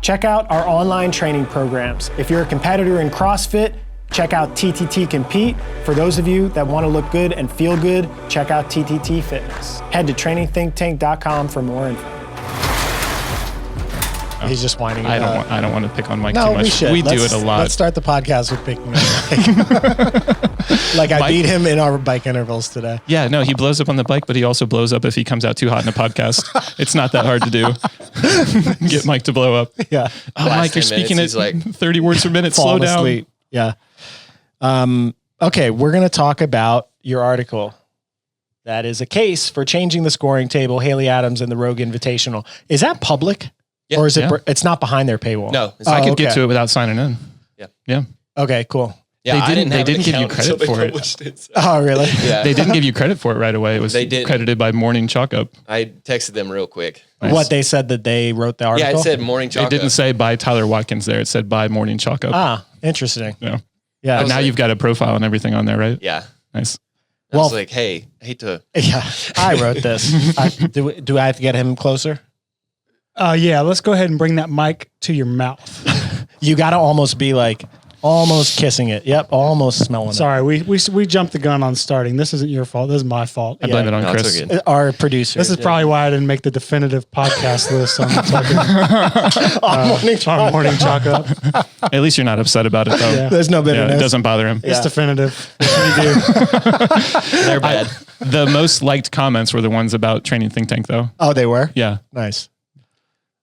Check out our online training programs. If you're a competitor in CrossFit, check out TTT Compete. For those of you that want to look good and feel good, check out TTT Fitness. Head to trainingthinktank.com for more info. He's just whining. I don't want to pick on Mike no, too much. We should. We do it a lot. Let's start the podcast with picking on Mike. Like I beat him in our bike intervals today. Yeah, no, he blows up on the bike, but he also blows up if he comes out too hot in a podcast. It's not that hard to do. Get Mike to blow up. Yeah. Oh, Mike, you're speaking at like 30 words per minute. Slow down. Asleep. Yeah. Okay, we're going to talk about your article. That is a case for changing the scoring table, Haley Adams and the Rogue Invitational. Is that public? Yeah. Or is it? Yeah. It's not behind their paywall? No. I could get to it without signing in. Yeah. Yeah. Okay, cool. Yeah, they didn't give you credit for it. So. Oh, really? Yeah. They didn't give you credit for it right away. It was credited by Morning Chalk Up. I texted them real quick. Nice. What, they said that they wrote the article? Yeah, it said Morning Chalk Up. It didn't say by Tyler Watkins there. It said by Morning Chalk Up. Ah, interesting. Yeah. Yeah. But now you've got a profile and everything on there, right? Yeah. Nice. I was like, hey, I hate to. Yeah, I wrote this. Do I have to get him closer? Yeah, let's go ahead and bring that mic to your mouth. You got to almost be like, almost kissing it. Yep, almost smelling it. Sorry, we jumped the gun on starting. This isn't your fault. This is my fault. I blame it on Chris. Our producer. This is probably why I didn't make the definitive podcast list on the Morning Chalk Up. At least you're not upset about it, though. Yeah. There's no bitterness. Yeah, it doesn't bother him. It's definitive. What do you do? They're bad. The most liked comments were the ones about Training Think Tank, though. Oh, they were? Yeah. Nice.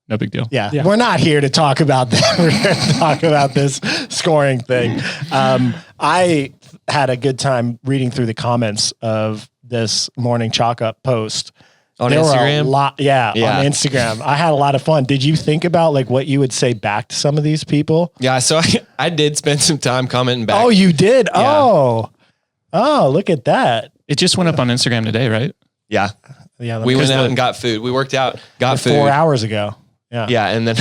No big deal. Yeah. We're not here to talk about that. We're here to talk about this scoring thing. I had a good time reading through the comments of this Morning Chalk Up post. On there Instagram? Were a lot, yeah, on Instagram. I had a lot of fun. Did you think about like what you would say back to some of these people? Yeah, so I did spend some time commenting back. Oh, you did? Yeah. Oh, look at that. It just went up on Instagram today, right? Yeah. Yeah. We went out and got food. We worked out, got food. 4 hours ago. Yeah. Yeah. And then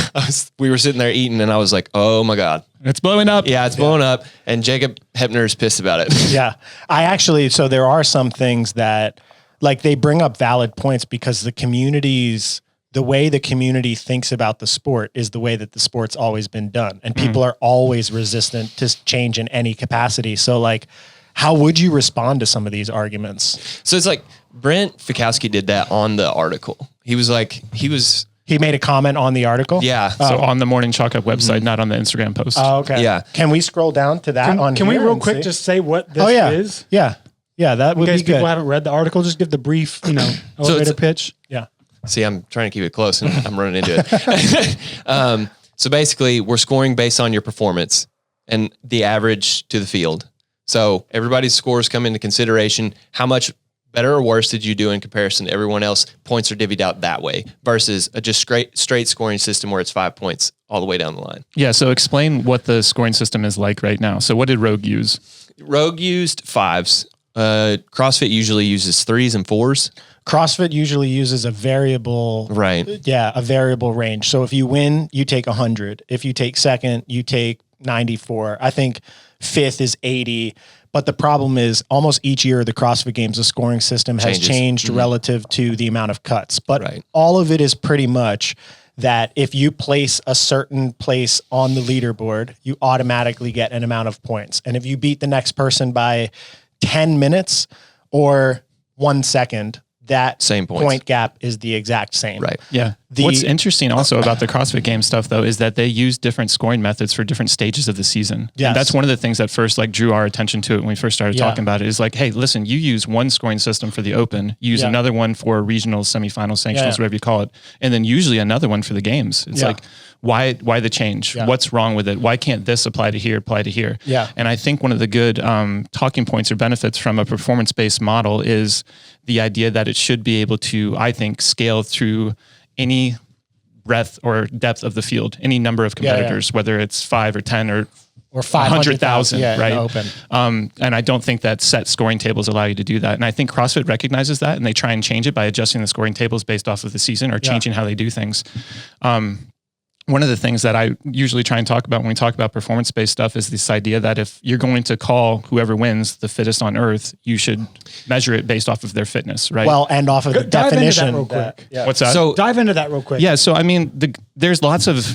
we were sitting there eating and I was like, oh my God. It's blowing up. Yeah, it's blowing up. And Jacob Hebner is pissed about it. Yeah. So there are some things that like they bring up valid points because the way the community thinks about the sport is the way that the sport's always been done. And people are always resistant to change in any capacity. So like, how would you respond to some of these arguments? So it's like Brent Fikowski did that on the article. He made a comment on the article? Yeah. So on the Morning Chalk Up website, not on the Instagram post. Oh, okay. Yeah. Can we scroll down to that Can we real quick just say what this is? Yeah. Yeah, that would be good. People haven't read the article, just give the brief, elevator pitch. Yeah. See, I'm trying to keep it close and I'm running into it. So basically we're scoring based on your performance and the average to the field. So everybody's scores come into consideration. How much better or worse did you do in comparison to everyone else? Points are divvied out that way versus a just straight scoring system where it's 5 points all the way down the line. Yeah. So explain what the scoring system is like right now. So what did Rogue use? Rogue used 5s. CrossFit usually uses 3s and 4s. CrossFit usually uses a variable. Right. Yeah. A variable range. So if you win, you take 100. If you take second, you take 94. I think fifth is 80. But the problem is almost each year the CrossFit Games, the scoring system has changed relative to the amount of cuts. But all of it is pretty much that if you place a certain place on the leaderboard, you automatically get an amount of points. And if you beat the next person by 10 minutes or 1 second, that same point gap is the exact same. Right. Yeah. What's interesting also about the CrossFit Games stuff though, is that they use different scoring methods for different stages of the season. Yes. And that's one of the things that first like drew our attention to it when we first started talking about it is like, hey, listen, you use one scoring system for the open, use another one for regionals, semifinals, sanctionals, whatever you call it. And then usually another one for the games. It's like, why the change? What's wrong with it? Why can't this apply to here? Yeah. And I think one of the good talking points or benefits from a performance-based model is the idea that it should be able to, I think, scale through any breadth or depth of the field, any number of competitors, whether it's 5 or 10 or 500,000, right? Open. And I don't think that set scoring tables allow you to do that. And I think CrossFit recognizes that and they try and change it by adjusting the scoring tables based off of the season or changing how they do things. One of the things that I usually try and talk about when we talk about performance-based stuff is this idea that if you're going to call whoever wins the fittest on earth, you should measure it based off of their fitness, right? Well, and off of the definition. Dive into that real quick. What's that? So dive into that real quick. Yeah. So, I mean, there's lots of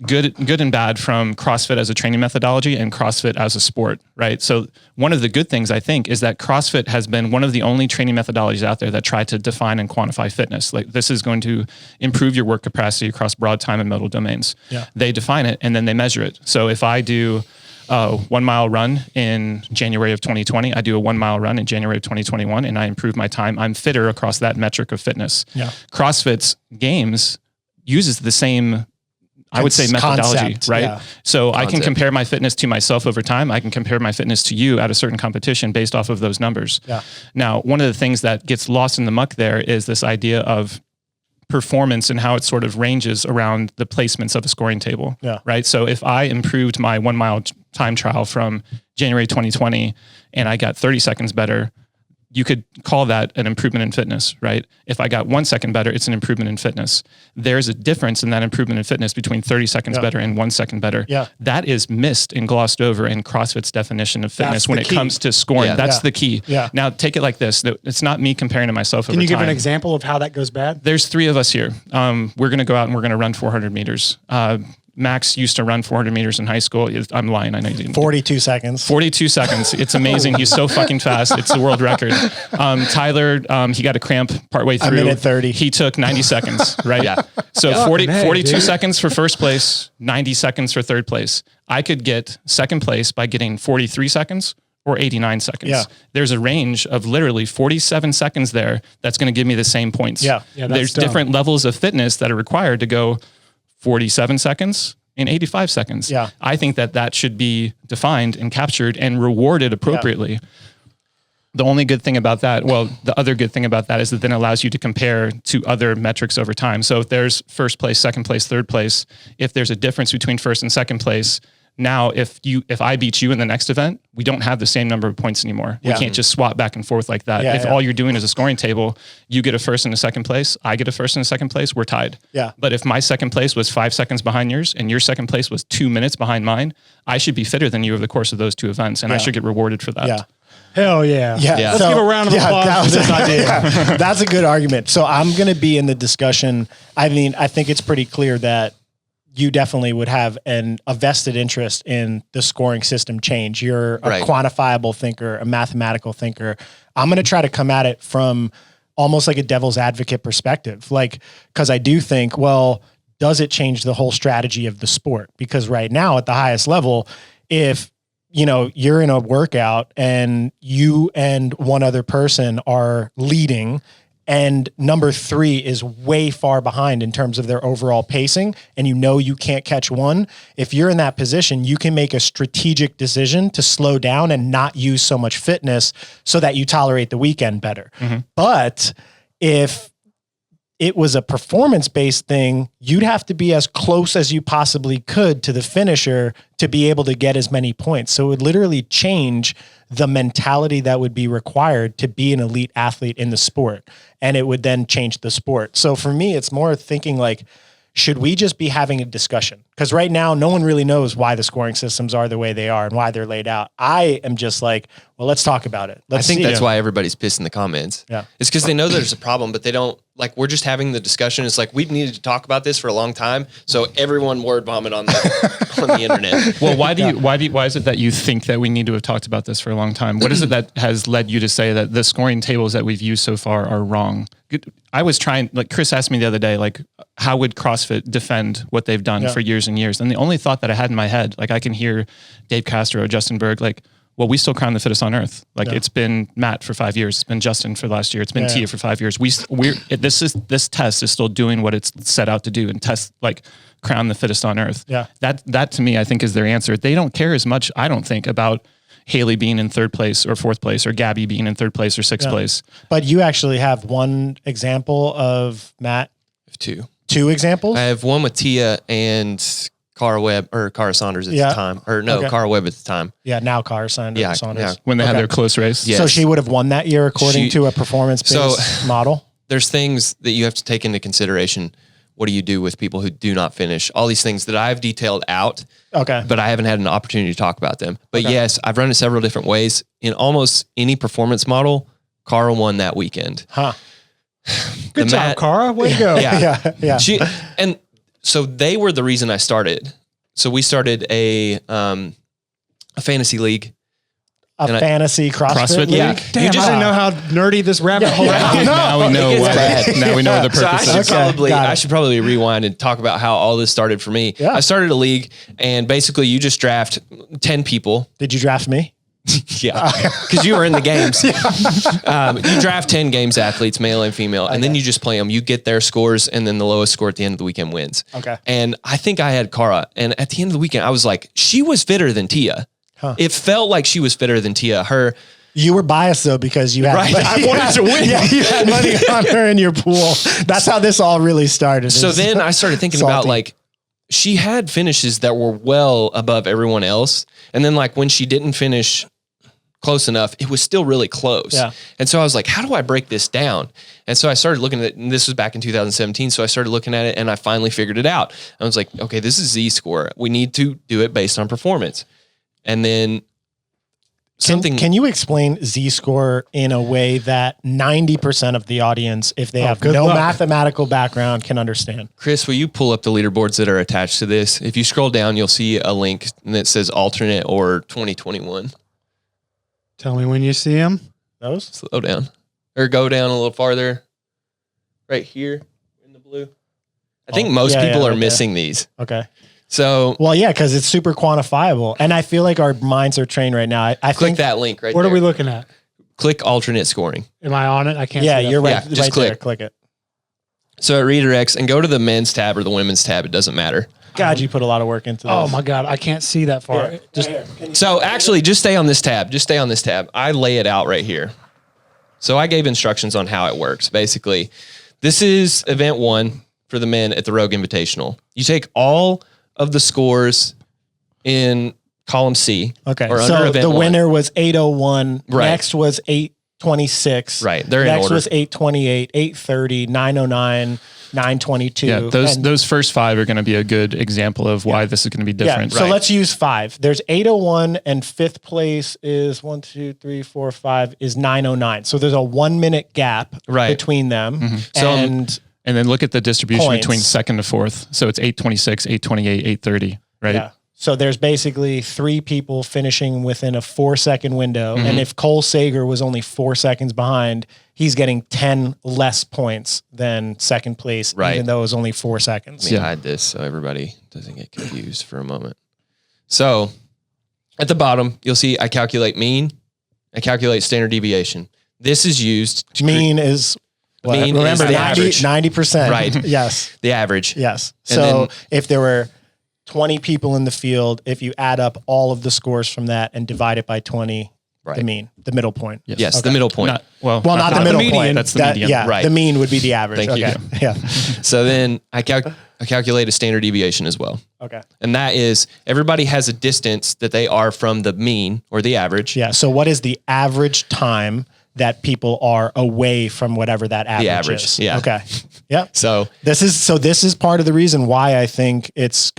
good and bad from CrossFit as a training methodology and CrossFit as a sport, right? So one of the good things I think is that CrossFit has been one of the only training methodologies out there that try to define and quantify fitness. Like this is going to improve your work capacity across broad time and modal domains. Yeah. They define it and then they measure it. So if I do a 1 mile run in January of 2020, I do a 1 mile run in January of 2021, and I improve my time, I'm fitter across that metric of fitness. Yeah. CrossFit's games uses the same, I would say, methodology, concept, right? yeah. So I can compare my fitness to myself over time. I can compare my fitness to you at a certain competition based off of those numbers. Yeah. Now, one of the things that gets lost in the muck there is this idea of performance and how it sort of ranges around the placements of a scoring table, right? So if I improved my 1 mile time trial from January 2020 and I got 30 seconds better, you could call that an improvement in fitness, right? If I got 1 second better, it's an improvement in fitness. There's a difference in that improvement in fitness between 30 seconds better and 1 second better. Yeah. That is missed and glossed over in CrossFit's definition of fitness when it comes to scoring. That's the key. Yeah. Now take it like this. It's not me comparing to myself over time. Can you give an example of how that goes bad? There's 3 of us here. We're going to go out and we're going to run 400 meters. Max used to run 400 meters in high school. I'm lying. I know you didn't. 42 seconds. 42 seconds. It's amazing. He's so fucking fast. It's the world record. Tyler, he got a cramp partway through. A minute 30. He took 90 seconds, right? Yeah. So Yeah. 42 dude. seconds for first place, 90 seconds for third place. I could get second place by getting 43 seconds or 89 seconds. Yeah. There's a range of literally 47 seconds there that's going to give me the same points. Yeah. Yeah, that's There's dumb. different levels of fitness that are required to go 47 seconds and 85 seconds. Yeah. I think that should be defined and captured and rewarded appropriately. The only good thing about that, the other good thing about that is that then it allows you to compare to other metrics over time. So if there's first place, second place, third place, if there's a difference between first and second place, now if I beat you in the next event, we don't have the same number of points anymore. Yeah. We can't just swap back and forth like that. Yeah, if all you're doing is a scoring table, you get a first and a second place, I get a first and a second place, we're tied. Yeah. But if my second place was 5 seconds behind yours and your second place was 2 minutes behind mine, I should be fitter than you over the course of those 2 events, and I should get rewarded for that. Yeah. Hell yeah. Yeah. Yeah. Let's give a round of applause that for was this idea. yeah, that's a good argument. So I'm going to be in the discussion. I mean, I think it's pretty clear that you definitely would have a vested interest in the scoring system change. You're a quantifiable thinker, a mathematical thinker. I'm going to try to come at it from almost like a devil's advocate perspective. Like, cause I do think, well, does it change the whole strategy of the sport? Because right now at the highest level, if you're in a workout and you and one other person are leading and number 3 is way far behind in terms of their overall pacing, and you can't catch one, if you're in that position, you can make a strategic decision to slow down and not use so much fitness so that you tolerate the weekend better. Mm-hmm. But if it was a performance-based thing, you'd have to be as close as you possibly could to the finisher to be able to get as many points. So it would literally change the mentality that would be required to be an elite athlete in the sport. And it would then change the sport. So for me, it's more thinking like, should we just be having a discussion? Because right now, no one really knows why the scoring systems are the way they are and why they're laid out. I am just like, well, let's talk about it. I think that's why everybody's pissed in the comments. Yeah. It's because they know there's a problem, but they don't, like, we're just having the discussion. It's like, we've needed to talk about this for a long time. So everyone word vomit on the internet. Well, why is it that you think that we need to have talked about this for a long time? What is it that has led you to say that the scoring tables that we've used so far are wrong? I was trying, like Chris asked me the other day, like, how would CrossFit defend what they've done for years and years? And the only thought that I had in my head, like I can hear Dave Castro, Justin Berg, like, well, we still crown the fittest on earth. Like it's been Matt for 5 years. It's been Justin for last year. It's been Tia for 5 years. This test is still doing what it's set out to do and crown the fittest on earth. Yeah. That to me, I think is their answer. They don't care as much, I don't think, about Haley being in third place or fourth place or Gabby being in third place or sixth place. But you actually have one example of Matt. 2. 2 examples? I have one with Tia and Cara Saunders at the time. Or no, Cara Webb at the time. Yeah, now Cara Saunders. Yeah. When they had their close race. Yes. So she would have won that year according to a performance-based model? There's things that you have to take into consideration. What do you do with people who do not finish? All these things that I've detailed out, but I haven't had an opportunity to talk about them. But yes, I've run it several different ways. In almost any performance model, Cara won that weekend. Huh. Good job, Cara. Way to go. Yeah. Yeah. And so they were the reason I started. So we started a fantasy league. A fantasy CrossFit league? Yeah. Damn, I didn't know how nerdy this rabbit hole is. Now we know why. Now we know the So purpose. I should probably rewind and talk about how all this started for me. Yeah. I started a league, and basically you just draft 10 people. Did you draft me? Yeah, because you were in the games. You draft 10 games athletes, male and female, and then you just play them. You get their scores, and then the lowest score at the end of the weekend wins. Okay. And I think I had Cara, and at the end of the weekend, I was like, she was fitter than Tia. Huh. It felt like she was fitter than Tia. You were biased though because you had I wanted to win. Yeah, you had money on her in your pool. That's how this all really started. So then I started thinking about like, she had finishes that were well above everyone else. And then like when she didn't finish close enough, it was still really close. Yeah. And so I was like, how do I break this down? And so I started looking at it, and this was back in 2017. So I started looking at it and I finally figured it out. I was like, okay, this is Z-score. We need to do it based on performance. And then Can you explain Z-score in a way that 90% of the audience, if they have no mathematical background, can understand? Chris, will you pull up the leaderboards that are attached to this? If you scroll down, you'll see a link that says alternate or 2021. Tell me when you see them. Those? Slow down. Or go down a little farther. Right here in the blue. I think most people are missing these. Okay. So, well, yeah, because it's super quantifiable. And I feel like our minds are trained right now. I click think that link right What there. are we looking at? Click alternate scoring. Am I on it? I can't see that. you're right, Yeah, just right click. there. Click it. So it redirects and go to the men's tab or the women's tab. It doesn't matter. God, you put a lot of work into this. Oh my God, I can't see that far. So actually, just stay on this tab. Just stay on this tab. I lay it out right here. So I gave instructions on how it works. Basically, this is event 1 for the men at the Rogue Invitational. You take all of the scores in column C. Okay. Or So under event the 1. winner was 801. Right. Next was 826. Right. They're in Next order. was 828, 830, 909, 922. Yeah, And- those first 5 are going to be a good example of why this is going to be different. Yeah, so let's use 5. There's 801 and 5th place is 1, 2, 3, 4, 5 is 909. So there's a 1 minute gap between them. So, And then look at the distribution Points. between 2nd to 4th. So it's 826, 828, 830, right? Yeah. So there's basically 3 people finishing within a 4-second window. And if Cole Sager was only 4 seconds behind, he's getting 10 less points than second place, even though it was only 4 seconds. Let me hide this so everybody doesn't get confused for a moment. So at the bottom, you'll see I calculate mean. I calculate standard deviation. This is used to Mean is what? Mean Remember is the 90, average. 90%. Right. Yes. the average. Yes. And So then- if there were 20 people in the field, if you add up all of the scores from that and divide it by 20, the mean, the middle point. Yes, the middle point. Well, not the middle point. That's the That- median. Yeah, Right. the mean would be the average. Thank you. Okay. Yeah. So then I calculate a standard deviation as well. Okay. And that is everybody has a distance that they are from the mean or the average. Yeah. So what is the average time that people are away from whatever that average is? Yeah. Okay. Yep. So This is part of the reason why I think it's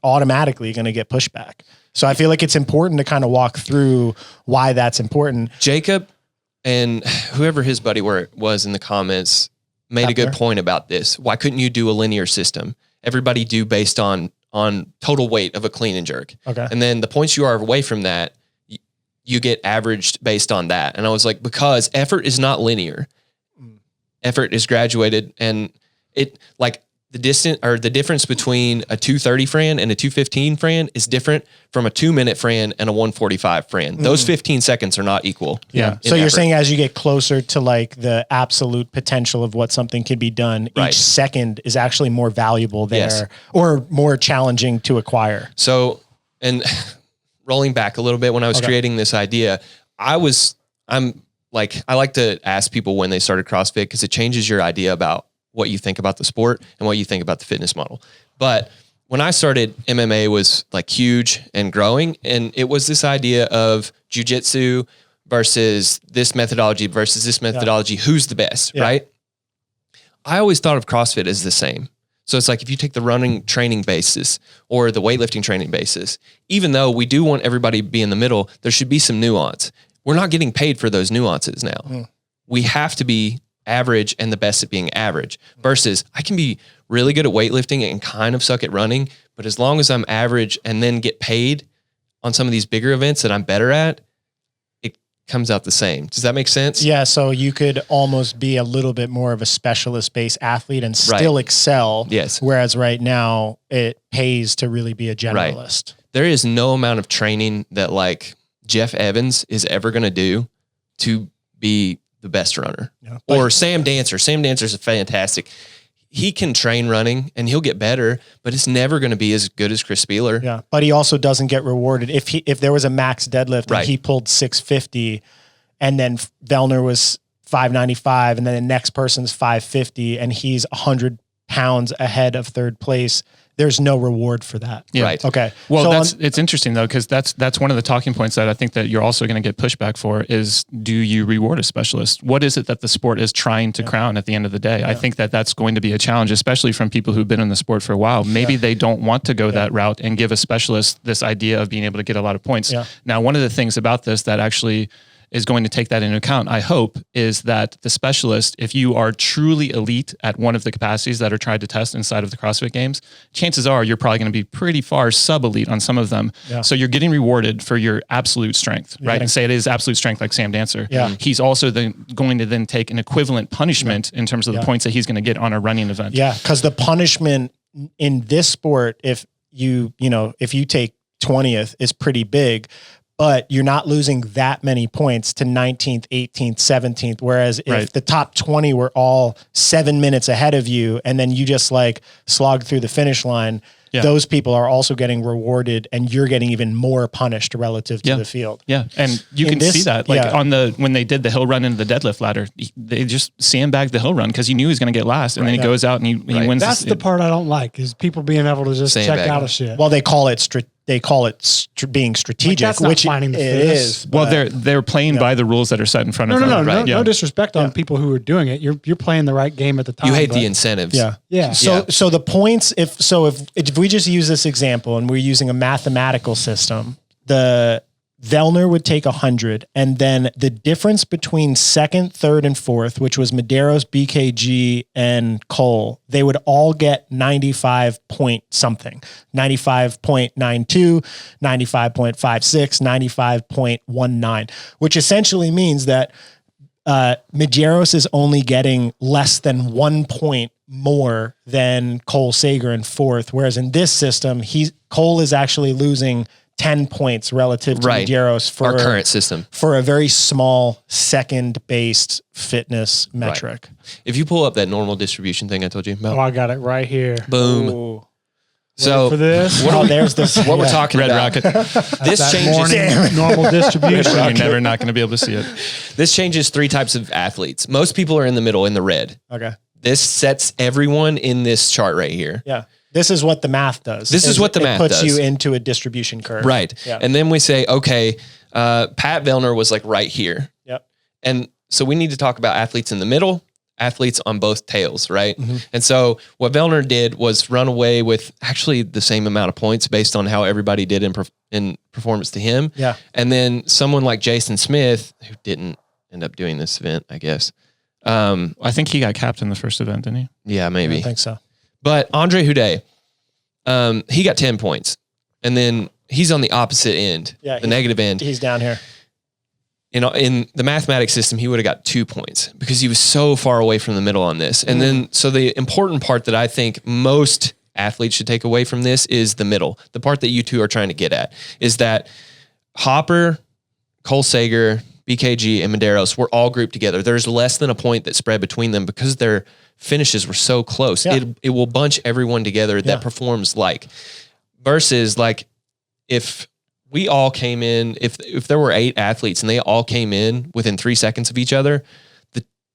automatically going to get pushback. So I feel like it's important to kind of walk through why that's important. Jacob and whoever his buddy was in the comments made a good point about this. Why couldn't you do a linear system? Everybody do based on total weight of a clean and jerk. Okay. And then the points you are away from that, you get averaged based on that. And I was like, because effort is not linear. Effort is graduated, and it like the difference between a 230 Fran and a 215 Fran is different from a 2-minute Fran and a 145 Fran. Those 15 seconds are not equal. Yeah. in So you're effort. saying as you get closer to like the absolute potential of what something could be done, Right. each second is actually more valuable there Yes. or more challenging to acquire. So, and rolling back a little bit, when I was creating this idea, I like to ask people when they started CrossFit because it changes your idea about what you think about the sport and what you think about the fitness model. But when I started, MMA was like huge and growing, and it was this idea of jiu-jitsu versus this methodology versus this methodology. Who's the best, right? I always thought of CrossFit as the same. So it's like if you take the running training basis or the weightlifting training basis, even though we do want everybody to be in the middle, there should be some nuance. We're not getting paid for those nuances now. We have to be average and the best at being average versus I can be really good at weightlifting and kind of suck at running, but as long as I'm average and then get paid on some of these bigger events that I'm better at, it comes out the same. Does that make sense? Yeah. So you could almost be a little bit more of a specialist based athlete and still excel. Yes. Whereas right now it pays to really be a generalist. There is no amount of training that like Jeff Evans is ever going to do to be the best runner. Yeah. Or Sam Dancer. Sam Dancer's fantastic. He can train running and he'll get better, but it's never going to be as good as Chris Spieler. Yeah. But he also doesn't get rewarded. If there was a max deadlift and he pulled 650 and then Vellner was 595 and then the next person's 550 and he's 100 pounds ahead of third place, there's no reward for that. Yeah. Right. Okay. Well, it's interesting though, because that's one of the talking points that I think that you're also going to get pushback for is, do you reward a specialist? What is it that the sport is trying to crown at the end of the day? I think that that's going to be a challenge, especially from people who've been in the sport for a while. Maybe they don't want to go that route and give a specialist this idea of being able to get a lot of points. Yeah. Now, one of the things about this that actually is going to take that into account, I hope, is that the specialist, if you are truly elite at one of the capacities that are tried to test inside of the CrossFit Games, chances are you're probably going to be pretty far sub-elite on some of them. Yeah. So you're getting rewarded for your absolute strength, right? And say it is absolute strength like Sam Dancer. Yeah. He's also then going to then take an equivalent punishment in terms of the points that he's going to get on a running event. Yeah. Because the punishment in this sport, if you take 20th, is pretty big. But you're not losing that many points to 19th, 18th, 17th. Whereas if the top 20 were all 7 minutes ahead of you and then you just like slogged through the finish line, those people are also getting rewarded and you're getting even more punished relative to the field. Yeah. And you can see that when they did the hill run into the deadlift ladder, they just sandbagged the hill run because he knew he was going to get last. And then he goes out and he wins. That's the part I don't like is people being able to just check out of shit. Well, they call it being strategic, that's not which finding the it fittest. is. Well, they're playing by the rules that are set in front of them. No disrespect on people who are doing it. You're playing the right game at the time. You hate the incentives. Yeah. So the points, if we just use this example and we're using a mathematical system, the Vellner would take 100, and then the difference between second, third, and fourth, which was Medeiros, BKG, and Cole, they would all get 95 point something, 95.92, 95.56, 95.19, which essentially means that Medeiros is only getting less than 1 point more than Cole Sager in fourth, whereas in this system, Cole is actually losing 10 points relative to Medeiros for our current system for a very small second-based fitness metric. If you pull up that normal distribution thing I told you about, I got it right here. Boom. Ooh. So for this, there's this. What we're talking Red about? Rocket. This changes. Normal distribution. You're never not going to be able to see it. This changes 3 types of athletes. Most people are in the middle in the red. Okay. This sets everyone in this chart right here. Yeah. This is what the math does. This is what the math puts does. you into a distribution curve. Right. Yeah. And then we say, okay, Pat Vellner was like right here. Yep. And so we need to talk about athletes in the middle, athletes on both tails, right? Mm-hmm. And so what Vellner did was run away with actually the same amount of points based on how everybody did in performance to him. Yeah. And then someone like Jason Smith, who didn't end up doing this event, I guess. I think he got capped in the first event, didn't he? Yeah, maybe. I think so. But Andre Houdet, he got 10 points. And then he's on the opposite end, the negative end. He's down here. In the mathematics system, he would have got 2 points because he was so far away from the middle on this. And then, so the important part that I think most athletes should take away from this is the middle. The part that you two are trying to get at is that Hopper, Cole Sager, BKG, and Medeiros were all grouped together. There's less than a point that spread between them because their finishes were so close. Yeah. It will bunch everyone together that performs versus if we all came in, if there were 8 athletes and they all came in within 3 seconds of each other,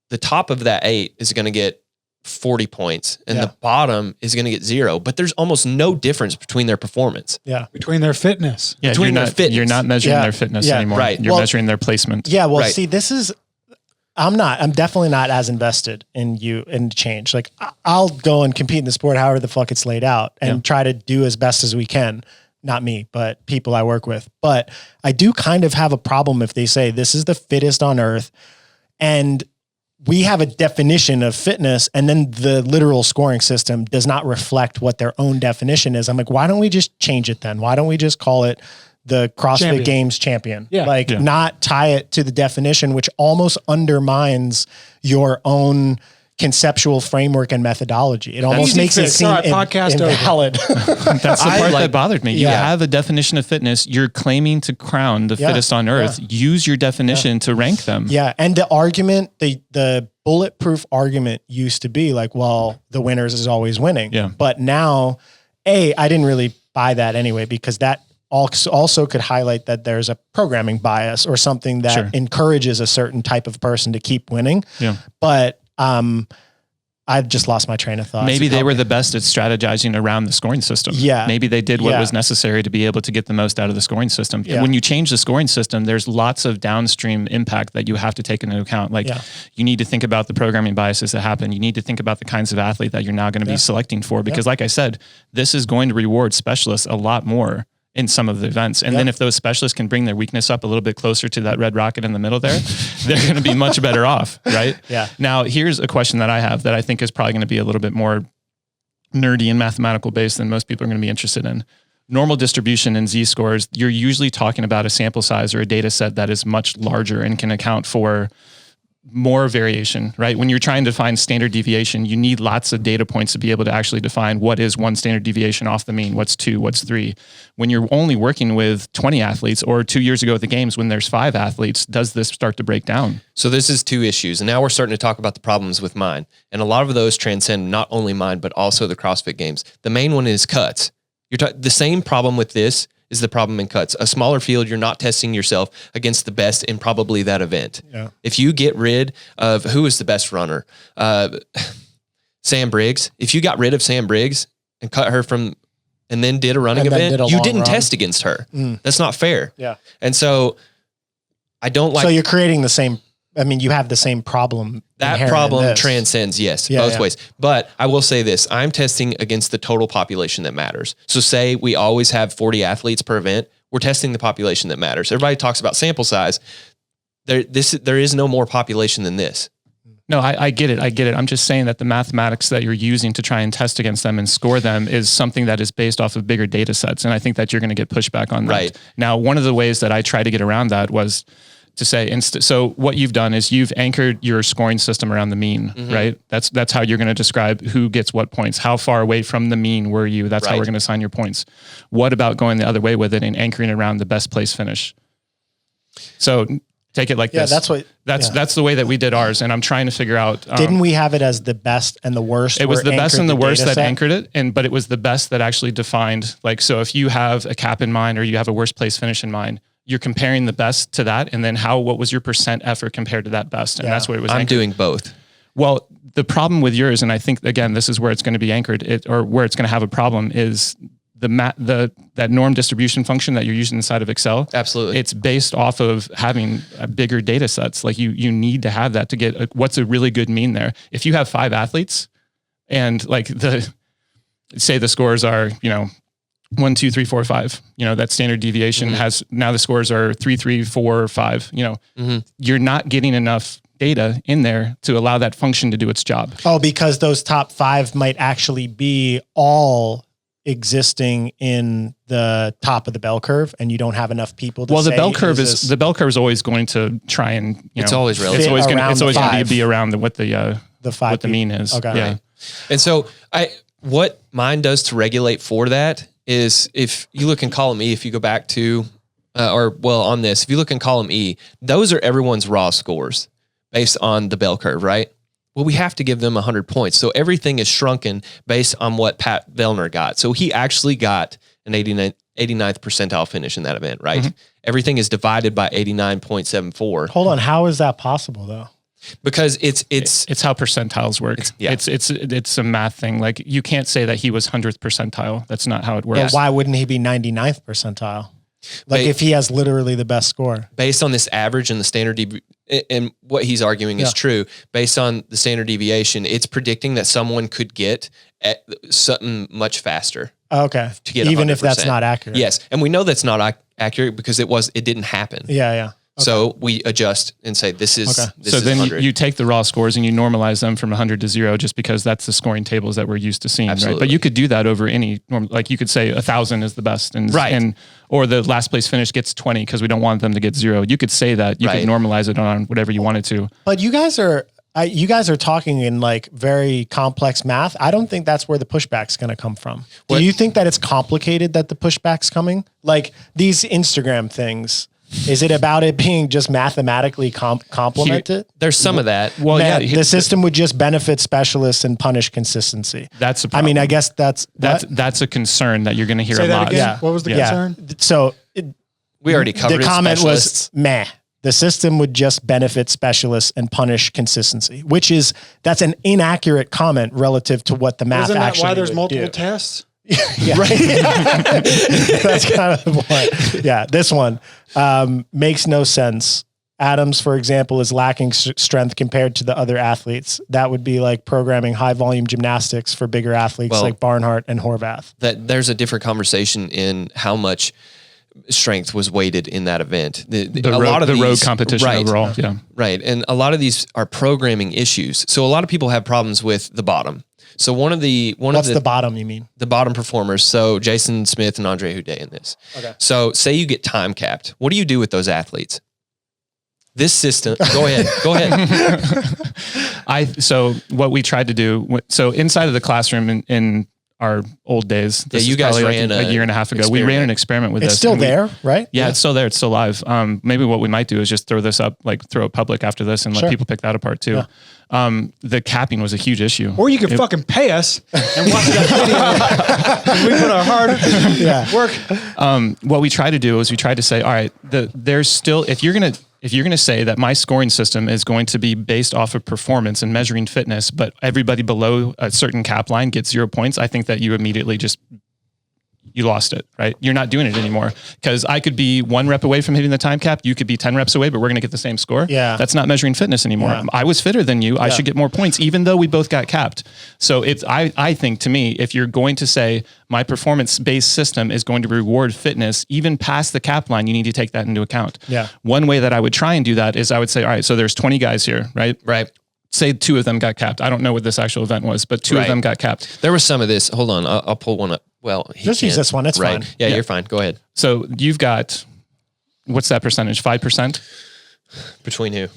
the top of that 8 is going to get 40 points and the bottom is going to get 0, but there's almost no difference between their performance. Yeah. Between their fitness. Yeah, Between their fitness. You're not measuring their fitness anymore. Right. You're measuring their placement. Yeah. Well, Right. see, I'm definitely not as invested in change. Like I'll go and compete in the sport however the fuck it's laid out and try to do as best as we can. Not me, but people I work with. But I do kind of have a problem if they say this is the fittest on earth and we have a definition of fitness, and then the literal scoring system does not reflect what their own definition is. I'm like, why don't we just change it then? Why don't we just call it the CrossFit Games champion? Not tie it to the definition, which almost undermines your own conceptual framework and methodology. It almost makes it seem invalid. That's the part that bothered me. You have a definition of fitness. You're claiming to crown the fittest on earth. Use your definition to rank them. Yeah. And the argument, the bulletproof argument used to be like, well, the winners is always winning. Yeah. But now, I didn't really buy that anyway, because that also could highlight that there's a programming bias or something that encourages a certain type of person to keep winning. Yeah. But I've just lost my train of thought. Maybe they were the best at strategizing around the scoring system. Yeah. Maybe they did what was necessary to be able to get the most out of the scoring system. Yeah. When you change the scoring system, there's lots of downstream impact that you have to take into account. Like you need to think about the programming biases that happen. You need to think about the kinds of athlete that you're now going to be selecting for, because like I said, this is going to reward specialists a lot more in some of the events. And then if those specialists can bring their weakness up a little bit closer to that red rocket in the middle there, they're going to be much better off, right? Yeah. Now, here's a question that I have that I think is probably going to be a little bit more nerdy and mathematical based than most people are going to be interested in. Normal distribution in Z-scores, you're usually talking about a sample size or a data set that is much larger and can account for more variation, right? When you're trying to find standard deviation, you need lots of data points to be able to actually define what is one standard deviation off the mean, what's two, what's three. When you're only working with 20 athletes, or 2 years ago at the games when there's 5 athletes, does this start to break down? So this is 2 issues. And now we're starting to talk about the problems with mine. And a lot of those transcend not only mine, but also the CrossFit Games. The main one is cuts. The same problem with this is the problem in cuts. A smaller field, you're not testing yourself against the best in probably that event. Yeah. If you get rid of who is the best runner, Sam Briggs, if you got rid of Sam Briggs and cut her from, and then did a running event, you didn't test against her. That's not fair. Yeah. And so I don't like. So you're creating the same, you have the same problem. That problem transcends, both ways. But I will say this, I'm testing against the total population that matters. So say we always have 40 athletes per event, we're testing the population that matters. Everybody talks about sample size. There is no more population than this. No, I get it. I'm just saying that the mathematics that you're using to try and test against them and score them is something that is based off of bigger data sets. And I think that you're going to get pushback on that. Right. Now, one of the ways that I try to get around that was to say, so what you've done is you've anchored your scoring system around the mean, right? That's how you're going to describe who gets what points. How far away from the mean were you? That's how we're going to assign your points. What about going the other way with it and anchoring around the best place finish? So take it like this. That's the way that we did ours. And I'm trying to figure out. Didn't we have it as the best and the worst? It was the best and the worst that anchored it. But it was the best that actually defined, like, so if you have a cap in mind or you have a worst place finish in mind, you're comparing the best to that. And then what was your percent effort compared to that best? And that's what it was. I'm doing both. Well, the problem with yours, and I think, again, this is where it's going to be anchored, or where it's going to have a problem, is that norm distribution function that you're using inside of Excel. Absolutely. It's based off of having bigger data sets. Like you need to have that to get what's a really good mean there. If you have 5 athletes and like say the scores are, 1, 2, 3, 4, 5, that standard deviation has, now the scores are 3, 3, 4, 5, you're not getting enough data in there to allow that function to do its job. Oh, because those top 5 might actually be all existing in the top of the bell curve, and you don't have enough people to the bell curve is always going to try and, it's always relative. It's always going to be around what the 5 what the mean is. Okay. Yeah. And so what mine does to regulate for that is, if you look in column E, if you go back to, on this, if you look in column E, those are everyone's raw scores based on the bell curve, right? Well, we have to give them 100 points. So everything is shrunken based on what Pat Vellner got. So he actually got an 89th percentile finish in that event, right? Everything is divided by 89.74. Hold on. How is that possible though? Because it's how percentiles work. It's a math thing. Like, you can't say that he was 100th percentile. That's not how it works. Yeah, why wouldn't he be 99th percentile? Like, if he has literally the best score. Based on this average and the standard and what he's arguing is true, based on the standard deviation, it's predicting that someone could get at something much faster. Okay. To get even 100%. If that's not accurate. Yes. And we know that's not accurate because it didn't happen. Yeah. So we adjust and say, this is, this so is then 100. you take the raw scores and you normalize them from 100 to 0, just because that's the scoring tables that we're used to seeing. Absolutely. Right? But you could do that over any norm. Like you could say 1,000 is the best, or the last place finish gets 20 because we don't want them to get 0. You could say that. You could normalize it on whatever you wanted to. But you guys are talking in like very complex math. I don't think that's where the pushback's going to come from. Do you think that it's complicated that the pushback's coming? Like these Instagram things, is it about it being just mathematically complemented? There's some of that. Well, the system would just benefit specialists and punish consistency. That's a problem. I mean, I guess that's a concern that you're going to hear Say a that lot. again. Yeah. What was the concern? So We already covered the it, comment specialists. was meh. The system would just benefit specialists and punish consistency, that's an inaccurate comment relative to what the math Isn't that actually why there's would multiple do. tests? Yeah. Right. That's kind of the point. Yeah. This one makes no sense. Adams, for example, is lacking strength compared to the other athletes. That would be like programming high volume gymnastics for bigger athletes like Barnhart and Horvath. That there's a different conversation in how much strength was weighted in that event. The road competition overall. Yeah. Right. And a lot of these are programming issues. So a lot of people have problems with the bottom. So what's the bottom, you mean? The bottom performers. So Jason Smith and Andre Houdet in this. Okay. So say you get time capped. What do you do with those athletes? This system, go ahead. So what we tried to do, so inside of the classroom in our old days, this you is guys probably ran like a year and a half ago, we ran an experiment with it's this. Still there, right? Yeah, it's still there. It's still live. Maybe what we might do is just throw this up, like throw it public after this and let people pick that apart too. Yeah. The capping was a huge issue. Or you could fucking pay us and watch that video. We put our hard work. What we tried to do is we tried to say, all right, there's still, if you're going to say that my scoring system is going to be based off of performance and measuring fitness, but everybody below a certain cap line gets 0 points, I think that you immediately you lost it, right? You're not doing it anymore, because I could be 1 rep away from hitting the time cap. You could be 10 reps away, but we're going to get the same score. Yeah. That's not measuring fitness anymore. Yeah. I was fitter than you. I should get more points, even though we both got capped. So I think, to me, if you're going to say my performance-based system is going to reward fitness, even past the cap line, you need to take that into account. Yeah. One way that I would try and do that is I would say, all right, so there's 20 guys here, right? Right. Say 2 of them got capped. I don't know what this actual event was, but 2 of them got capped. There was some of this. Hold on. I'll pull one up. Well, just use this one. It's fine. Yeah, you're fine. Go ahead. So you've got, what's that percentage? 5%? Between who?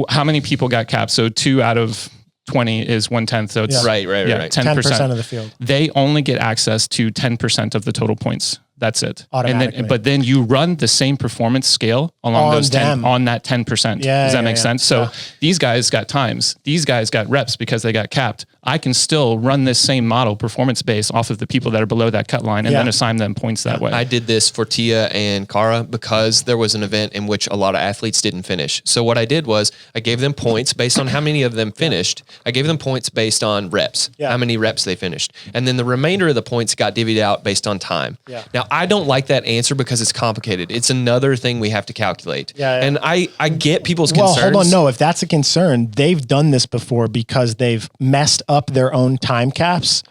How many people got capped? So 2 out of 20 is 1/10. So it's Right. 10% of the field. They only get access to 10% of the total points. That's it. Automatically. But then you run the same performance scale along those 10 on that 10%. Does that make sense? So these guys got times, these guys got reps because they got capped. I can still run this same model, performance based, off of the people that are below that cut line and then assign them points that way. I did this for Tia and Cara because there was an event in which a lot of athletes didn't finish. So what I did was I gave them points based on how many of them finished. I gave them points based on reps, how many reps they finished. And then the remainder of the points got divvied out based on time. Yeah. Now, I don't like that answer because it's complicated. It's another thing we have to calculate. And I get people's concerns. Well, hold on. No, if that's a concern, they've done this before because they've messed up their own time caps,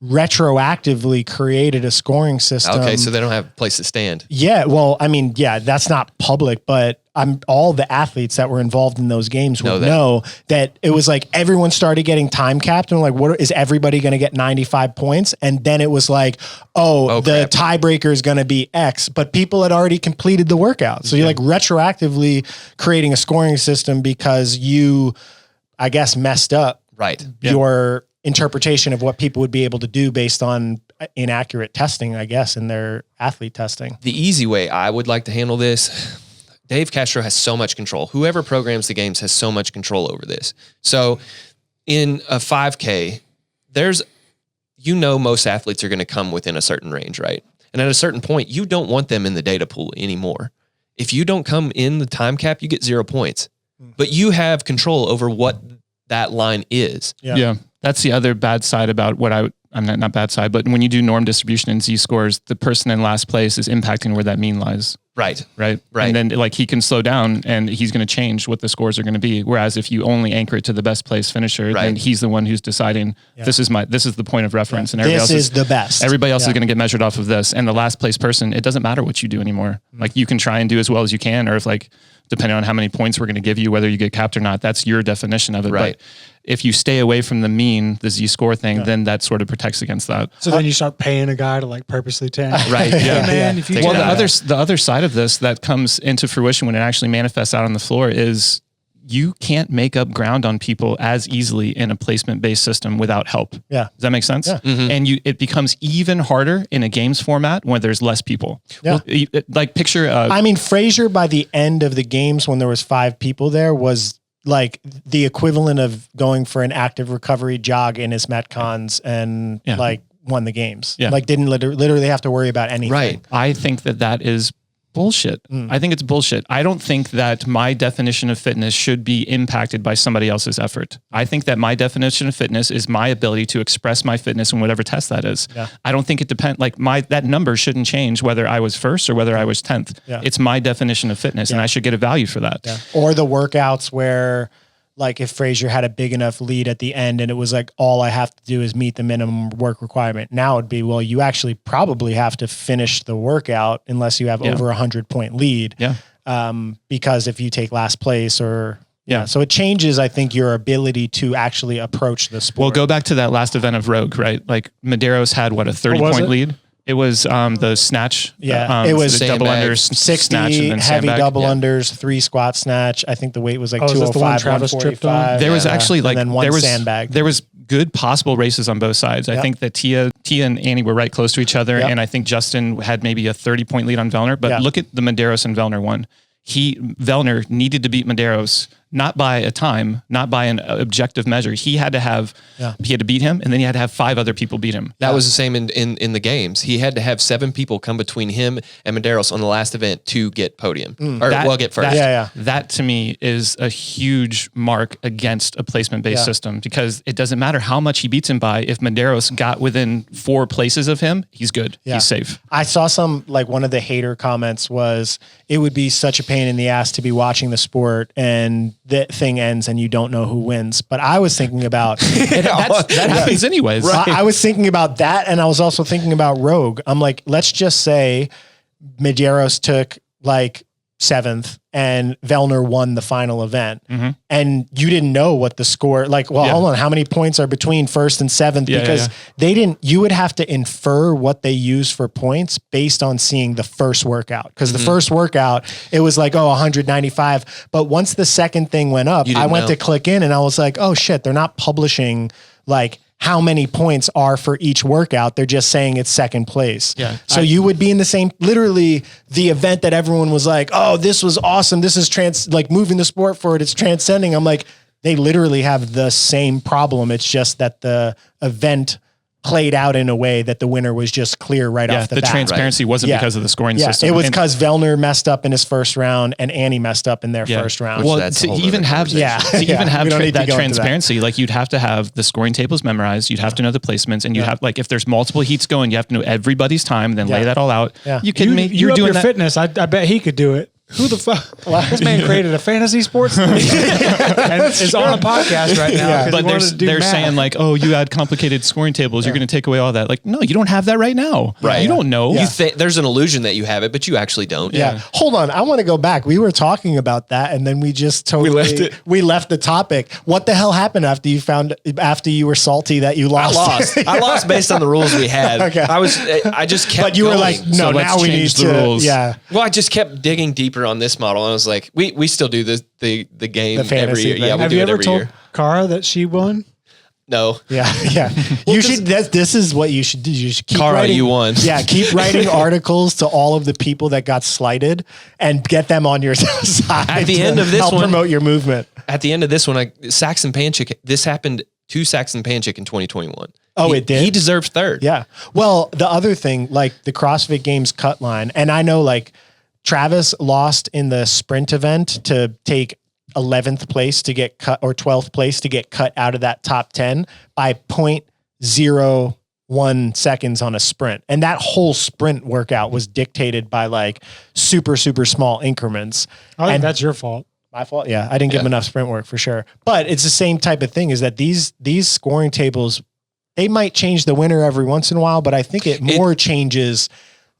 retroactively created a scoring system. Okay, so they don't have a place to stand. Yeah, well, I mean, that's not public, but all the athletes that were involved in those games would know that it was like everyone started getting time capped and like, what is everybody going to get 95 points? And then it was like, the tiebreaker is going to be X, but people had already completed the workout. So you're like retroactively creating a scoring system because you, I guess, messed up your interpretation of what people would be able to do based on inaccurate testing, I guess, in their athlete testing. The easy way I would like to handle this, Dave Castro has so much control. Whoever programs the games has so much control over this. So in a 5K, most athletes are going to come within a certain range, right? And at a certain point, you don't want them in the data pool anymore. If you don't come in the time cap, you get 0 points. But you have control over what that line is. Yeah. That's the other bad side about what I'm not bad side, but when you do norm distribution and Z-scores, the person in last place is impacting where that mean lies. Right. Right. Right. And then like he can slow down and he's going to change what the scores are going to be. Whereas if you only anchor it to the best place finisher, then he's the one who's deciding this is the point of reference and everybody else is the best. Everybody else is going to get measured off of this. And the last place person, it doesn't matter what you do anymore. Like you can try and do as well as you can, or if like, depending on how many points we're going to give you, whether you get capped or not, that's your definition of it. Right. But if you stay away from the mean, the Z-score thing, then that sort of protects against that. So then you start paying a guy to like purposely tank. Right. Yeah, man. If you Well, the other side of this that comes into fruition when it actually manifests out on the floor is you can't make up ground on people as easily in a placement-based system without help. Yeah. Does that make sense? Yeah. And it becomes even harder in a games format when there's less people. Yeah. Like picture... I mean, Frazier by the end of the games when there was 5 people there was like the equivalent of going for an active recovery jog in his Metcons and like won the games. Yeah. Like didn't literally have to worry about anything. Right. I think that is bullshit. I think it's bullshit. I don't think that my definition of fitness should be impacted by somebody else's effort. I think that my definition of fitness is my ability to express my fitness in whatever test that is. Yeah. I don't think it depends, like that number shouldn't change whether I was first or whether I was 10th. Yeah. It's my definition of fitness and I should get a value for that. Yeah. Or the workouts where like if Frazier had a big enough lead at the end and it was like, all I have to do is meet the minimum work requirement. Now it'd be, well, you actually probably have to finish the workout unless you have over 100-point lead. Yeah. Because if you take last place or, so it changes, I think, your ability to actually approach the sport. Well, go back to that last event of Rogue, right? Like Medeiros had a 30-point lead. It was the snatch. Yeah, it was the double unders, 60 snatch, and then heavy sandbag. double unders, 3 squat snatch. I think the weight was like 205, Travis tripped on? 145. There was actually like and then one there was sandbag. There was good possible races on both sides. I think that Tia and Annie were right close to each other, and I think Justin had maybe a 30-point lead on Vellner. But look at the Medeiros and Vellner one. Vellner needed to beat Medeiros, not by a time, not by an objective measure. He had to beat him, and then he had to have 5 other people beat him. That was the same in the games. He had to have 7 people come between him and Medeiros on the last event to get podium get first. That to me is a huge mark against a placement-based system because it doesn't matter how much he beats him by. If Medeiros got within 4 places of him, he's good. Yeah. He's safe. I saw one of the hater comments was, it would be such a pain in the ass to be watching the sport and the thing ends and you don't know who wins. But I was thinking about that happens anyways. Right. I was thinking about that, and I was also thinking about Rogue. I'm like, let's just say Medeiros took like 7th and Vellner won the final event, and you didn't know what the score. Like, well, hold on, how many points are between 1st and 7th? Because they didn't. You would have to infer what they use for points based on seeing the first workout. Because the first workout, it was like 195, but once the second thing went up, I went to click in and I was like, oh shit, they're not publishing like how many points are for each workout. They're just saying it's second place. Yeah. So you would be in the same, literally the event that everyone was like, oh, this was awesome. This is like moving the sport forward. It's transcending. I'm like, they literally have the same problem. It's just that the event played out in a way that the winner was just clear right off the bat. The transparency wasn't because of the scoring system. It was because Vellner messed up in his first round and Annie messed up in their first round. Well, to even have that transparency, like you'd have to have the scoring tables memorized. You'd have to know the placements, and you'd have like if there's multiple heats going, you have to know everybody's time, and then lay that all out. Yeah. You kidding me? You're doing your fitness. I bet he could do it. Who the fuck? This man created a fantasy sports league and is on a podcast right now. Yeah. But they're saying like, oh, you add complicated scoring tables. You're going to take away all that. Like, no, you don't have that right now. Right. You don't know. You there's an illusion that you have it, but you actually don't. Yeah. Hold on. I want to go back. We were talking about that and then we just totally, we left the topic. What the hell happened after you were salty that you lost? I lost based on the rules we had. Okay. I just kept But you were like, no, So now we need the rules. Yeah. Well, I just kept digging deeper on this model. And I was like, we still do the game The fantasy every year. thing. Yeah, we Have do you it ever every told year. Cara that she won? No. Yeah. Yeah. You should, this is what you should do. You should keep Cara, writing. you won. Yeah. Keep writing articles to all of the people that got slighted and get them on your side. At the end of this help one- promote your movement. At the end of this one, Saxon Panchik, this happened to Saxon Panchik in 2021. It did? He deserved third. Yeah. Well, the other thing, like the CrossFit Games cut line, and I know like Travis lost in the sprint event to take 11th place to get cut or 12th place to get cut out of that top 10 by 0.01 1 seconds on a sprint. And that whole sprint workout was dictated by like super, super small increments. I think And that's your fault. my fault. Yeah. I didn't give him enough sprint work for sure. But it's the same type of thing, is that these scoring tables, they might change the winner every once in a while, but I think it more changes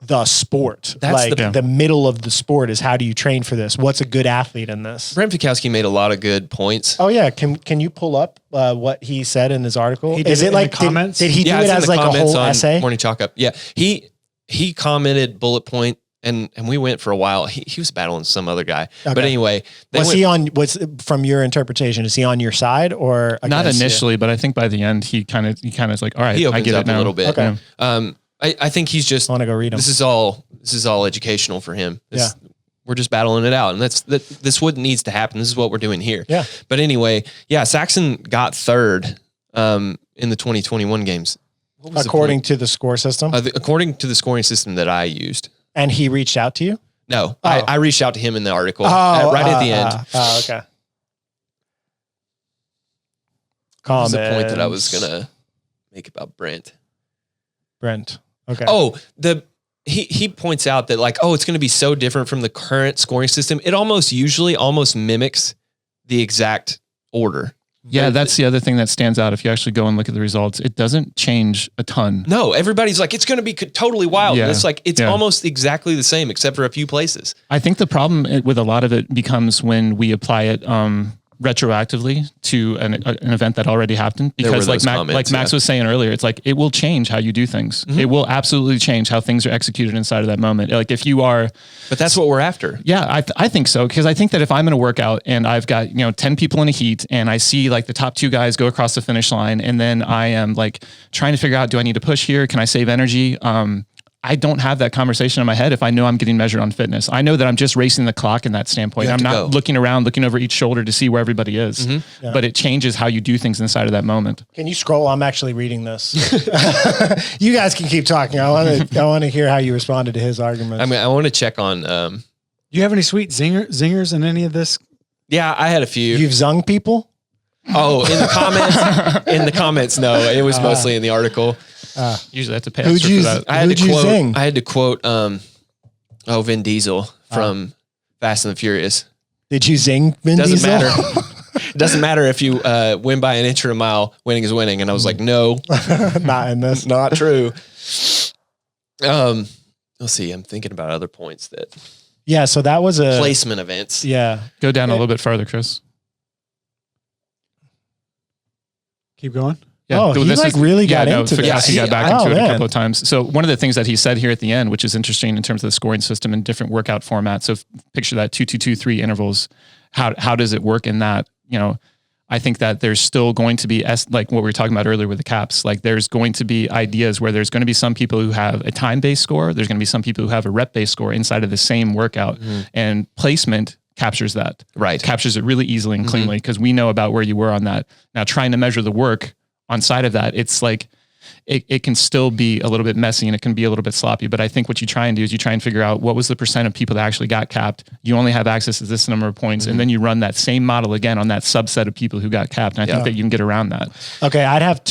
the sport. That's like the- the middle of the sport is, how do you train for this? What's a good athlete in this? Brent Fikowski made a lot of good points. Oh yeah. Can you pull up what he said in his article? He did Is it it in like, the comments? did he do it's it in as the like a comments whole on essay? Morning Chalk Up. Yeah. He commented bullet point, and we went for a while. He was battling some other guy. But Okay. anyway, Was from your interpretation, is he on your side or Not against you? initially, but I think by the end he kind of is like, all right, he I opens get up it now. a little bit. Okay. I think he's just, I want to go read him. this is all educational for him. We're just battling it out, and this what needs to happen. This is what we're doing here. Yeah. But anyway, Saxon got third in the 2021 games. What was according to the score system. according to the scoring system that I used. And he reached out to you? No, Oh. I reached out to him in the article right at the end. Okay. What was Comments. the point that I was gonna make about Brent? Brent. Okay. Oh, he points out that like, it's going to be so different from the current scoring system. It usually mimics the exact order. Yeah, that's the other thing that stands out. If you actually go and look at the results, it doesn't change a ton. No, everybody's like, it's going to be totally wild. Yeah. And it's like, it's almost exactly the same, except for a few places. I think the problem with a lot of it becomes when we apply it retroactively to an event that already happened, because like Max was saying earlier, it's like, it will change how you do things. Mm-hmm. It will absolutely change how things are executed inside of that moment. Like if you are, But that's what we're after. yeah, I think so. Because I think that if I'm in a workout and I've got, 10 people in a heat and I see like the top 2 guys go across the finish line, and then I am like trying to figure out, do I need to push here? Can I save energy? I don't have that conversation in my head if I know I'm getting measured on fitness. I know that I'm just racing the clock in that standpoint. I'm not looking around, looking over each shoulder to see where everybody is. Mm-hmm. But it changes how you do things inside of that moment. Can you scroll? I'm actually reading this. You guys can keep talking. I want to hear how you responded to his argument. I mean, I want to check on. Do you have any sweet zingers in any of this? Yeah, I had a few. You've zung people? Oh, in the comments? In the comments, no. It was mostly in the article. Usually I have to pay Who'd extra you- for that. I had to you quote. zing? I had to quote. Vin Diesel from Fast and the Furious. Did you zing Vin Doesn't Diesel? matter. It doesn't matter if you win by an inch or a mile. Winning is winning. And I was like, no, Not in this. not true. Let's see. I'm thinking about other points that Yeah, so that was a placement events. Yeah. Go down a little bit farther, Chris. Keep going. Oh, he like really got into this. He got back into it a man. couple of times. So one of the things that he said here at the end, which is interesting in terms of the scoring system and different workout formats. So picture that 2-2-2-3 intervals. How does it work in that? I think that there's still going to be, like what we were talking about earlier with the caps, like there's going to be ideas where there's going to be some people who have a time-based score. There's going to be some people who have a rep-based score inside of the same workout, and placement captures that. Right. Captures it really easily and cleanly because we know about where you were on that. Now trying to measure the work on side of that, it's like, it can still be a little bit messy and it can be a little bit sloppy. But I think what you try and do is you try and figure out what was the percent of people that actually got capped. You only have access to this number of points. And then you run that same model again on that subset of people who got capped. And I think that you can get around that. Okay, I'd have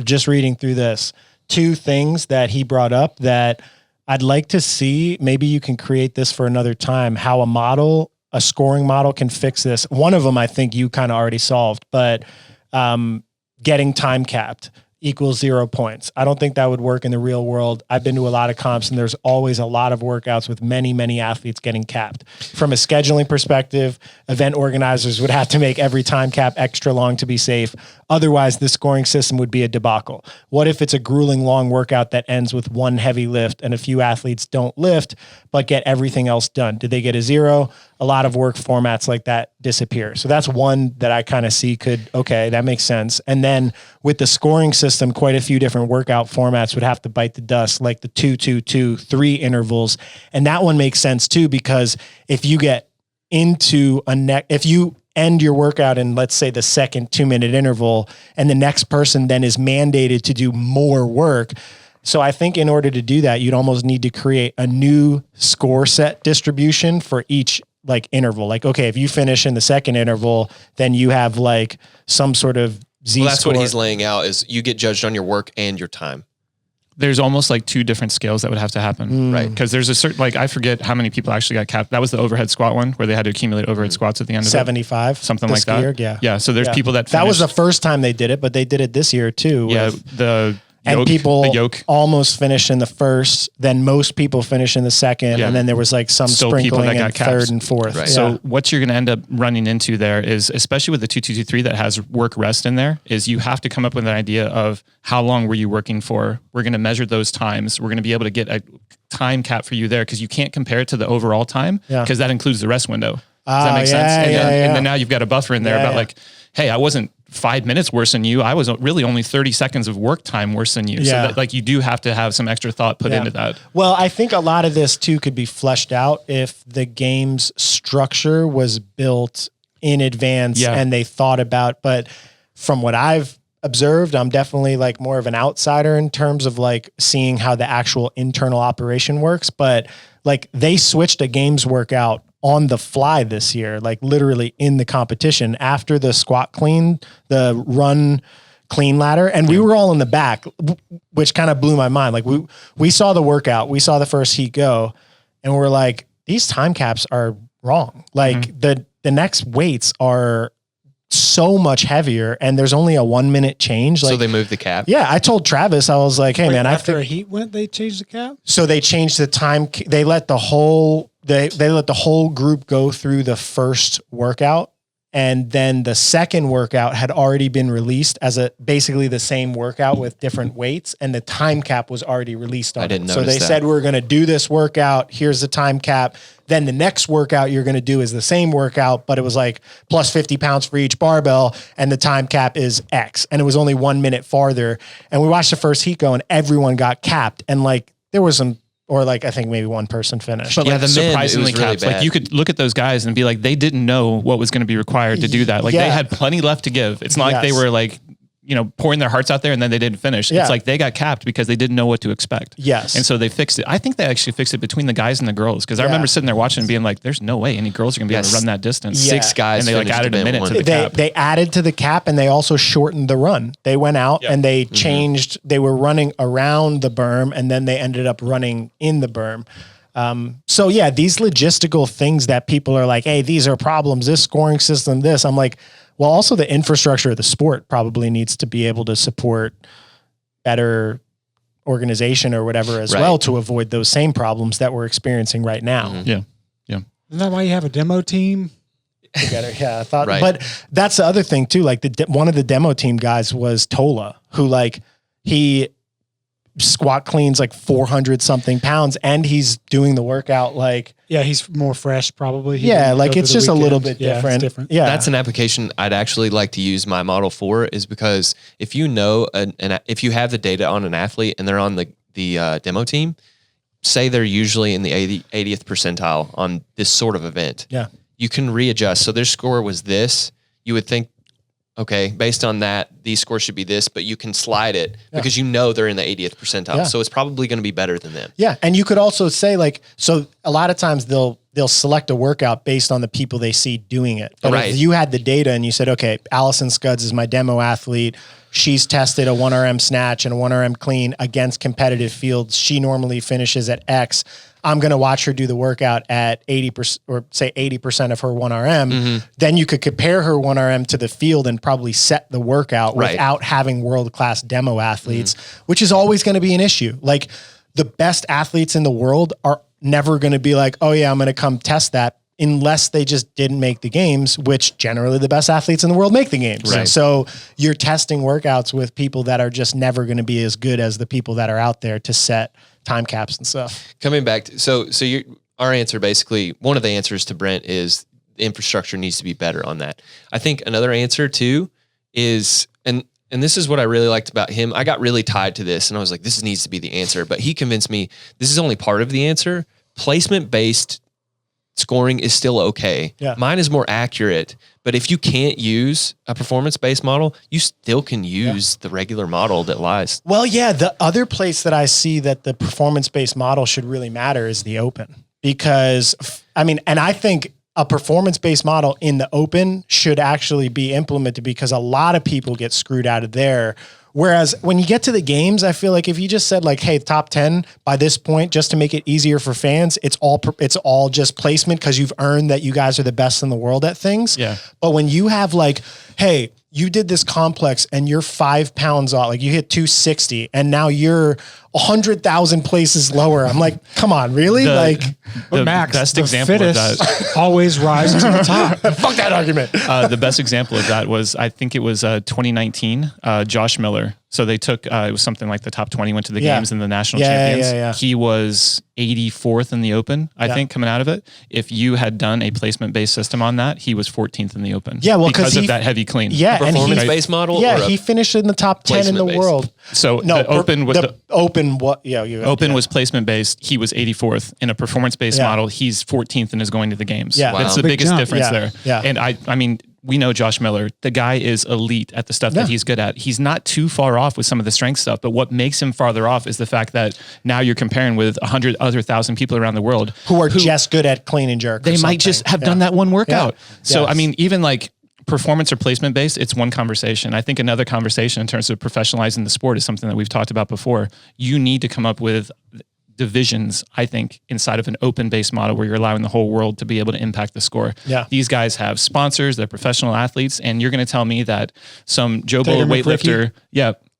just reading through this, 2 things that he brought up that I'd like to see. Maybe you can create this for another time, how a scoring model can fix this. One of them I think you kind of already solved, but getting time capped equals 0 points. I don't think that would work in the real world. I've been to a lot of comps and there's always a lot of workouts with many, many athletes getting capped. From a scheduling perspective, event organizers would have to make every time cap extra long to be safe. Otherwise, the scoring system would be a debacle. What if it's a grueling long workout that ends with one heavy lift and a few athletes don't lift, but get everything else done? Did they get a 0? A lot of work formats like that disappear. So that's one that I kind of see that makes sense. And then with the scoring system, quite a few different workout formats would have to bite the dust, like the 2-2-2-3 intervals. And that one makes sense too, because if you get into if you end your workout in, let's say, the second 2-minute interval, and the next person then is mandated to do more work. So I think in order to do that, you'd almost need to create a new score set distribution for each interval. Like, okay, if you finish in the second interval, then you have like some sort of Z Well, that's score. what he's laying out is you get judged on your work and your time. there's almost like two different scales that would have to happen. Right. Because there's a certain, like, I forget how many people actually got capped. That was the overhead squat one where they had to accumulate overhead squats at the end of it. 75. Something the like that. skier, yeah. Yeah. So there's people that That was the finished- first time they did it, but they did it this year too. yeah, with- the and yoke, people the yoke. almost finished in the first, then most people finished in the second, Yeah. and then there was like some Still people sprinkling that in got caps. third and fourth. Right. So what you're going to end up running into there is, especially with the 2223 that has work rest in there, is you have to come up with an idea of how long were you working for. We're going to measure those times. We're going to be able to get a time cap for you there because you can't compare it to the overall time because that includes the rest window. Does that make sense? And then now you've got a buffer in there about like, hey, I wasn't 5 minutes worse than you. I was really only 30 seconds of work time worse than you. So that, like, you do have to have some extra thought put into that. Well, I think a lot of this too could be fleshed out if the game's structure was built in advance and they thought about, but from what I've observed, I'm definitely like more of an outsider in terms of like seeing how the actual internal operation works. But like they switched a games workout on the fly this year, like literally in the competition after the squat clean, the run clean ladder. And we were all in the back, which kind of blew my mind. Like we saw the workout, we saw the first heat go, and we're like, these time caps are wrong. Like the next weights are so much heavier and there's only a 1 minute change. Like, So they moved the cap. yeah, I told Travis, I was like, hey man, after a heat went, they changed the cap. so they changed the time. They let the whole, they let the whole group go through the first workout. And then the second workout had already been released as basically the same workout with different weights. And the time cap was already released on I didn't it. So notice they that. said, we're going to do this workout. Here's the time cap. Then the next workout you're going to do is the same workout, but it was like plus 50 pounds for each barbell. And the time cap is X. And it was only 1 minute farther. And we watched the first heat go and everyone got capped. And like, there was some, or like, I think maybe one person finished. But Yeah, like the men, it surprisingly was really caps, like bad. you could look at those guys and be like, they didn't know what was going to be required to do that. Like they had plenty left to give. It's not like they were like, you know, pouring their hearts out there and then they didn't finish. Yeah. It's like they got capped because they didn't know what to expect. Yes. And so they fixed it. I think they actually fixed it between the guys and the girls. Cause I remember sitting there watching and being like, there's no way any girls are gonna be able to Yes. run that distance. Yeah. 6 guys And they like finished added a event minute one. to the cap. They added to the cap and they also shortened the run. They went out and they changed, they were running around the berm and then they ended up running in the berm. So yeah, these logistical things that people are like, hey, these are problems, this scoring system, this, I'm like, well, also the infrastructure of the sport probably needs to be able to support better organization or whatever as well to avoid those same problems that we're experiencing right now. Yeah. Isn't that why you have a demo team? Together. Yeah, I thought, Right. but that's the other thing too. Like one of the demo team guys was Tola, who like he squat cleans like 400 something pounds, and he's doing the workout like Yeah, he's more fresh probably. He yeah, didn't like go it's through the just a little weekend. bit Yeah, it's different. different. Yeah, That's an application I'd actually like to use my model for, is because if you know, if you have the data on an athlete and they're on the demo team, say they're usually in the 80th percentile on this sort of event. Yeah. You can readjust. So their score was this. You would think, okay, based on that, these scores should be this, but you can slide it because you know they're in the 80th percentile. Yeah. So it's probably going to be better than them. Yeah, and you could also say like, so a lot of times they'll select a workout based on the people they see doing it. But Right. if you had the data and you said, okay, Allison Scuds is my demo athlete. She's tested a 1RM snatch and a 1RM clean against competitive fields. She normally finishes at X. I'm going to watch her do the workout at 80% or say 80% of her 1RM. Then you could compare her 1RM to the field and probably set the workout Right. without having world-class demo athletes, which is always going to be an issue. Like the best athletes in the world are never going to be like, oh yeah, I'm going to come test that, unless they just didn't make the games, which generally the best athletes in the world make the games. Right. So you're testing workouts with people that are just never going to be as good as the people that are out there to set time caps and stuff. Coming back to, so our answer, basically, one of the answers to Brent is the infrastructure needs to be better on that. I think another answer too is, and this is what I really liked about him. I got really tied to this and I was like, this needs to be the answer, but he convinced me this is only part of the answer. Placement based scoring is still okay. Yeah. Mine is more accurate, but if you can't use a performance-based model, you still can use the regular model that lies. Well, yeah, the other place that I see that the performance-based model should really matter is the open, because I mean, and I think a performance-based model in the open should actually be implemented, because a lot of people get screwed out of there Whereas when you get to the games, I feel like if you just said like, hey, top 10 by this point, just to make it easier for fans, it's all just placement because you've earned that you guys are the best in the world at things. Yeah. But when you have like, hey, you did this complex and you're 5 pounds off, like you hit 260 and now you're 100,000 places lower. I'm like, come on, really? The Max, best the example of fittest that. always rise to the top. Fuck that argument. The best example of that was, I think it was 2019, Josh Miller. So they took, it was something like the top 20 went to the games and the national champions. Yeah. He was 84th in the open, I think, coming out of it. If you had done a placement-based system on that, he was 14th in the open. Yeah, well, because of that heavy clean. Yeah, Performance-based model? Yeah, or he finished in the top 10 in the placement-based? world. So No, the open was open was placement-based. He was 84th. In a performance-based model, he's 14th and is going to the games. Yeah. That's Wow. the Big biggest jump. difference there. Yeah. And I mean, we know Josh Miller. The guy is elite at the stuff that he's good at. He's not too far off with some of the strength stuff, but what makes him farther off is the fact that now you're comparing with 100,000 people around the world who are just good at clean and jerk. They might just have done that one workout. Yeah. So, Yes. I mean, even like performance or placement based, it's one conversation. I think another conversation in terms of professionalizing the sport is something that we've talked about before. You need to come up with divisions, I think, inside of an open-based model where you're allowing the whole world to be able to impact the score. Yeah. These guys have sponsors, they're professional athletes, and you're going to tell me that some Joe Bowl weightlifter,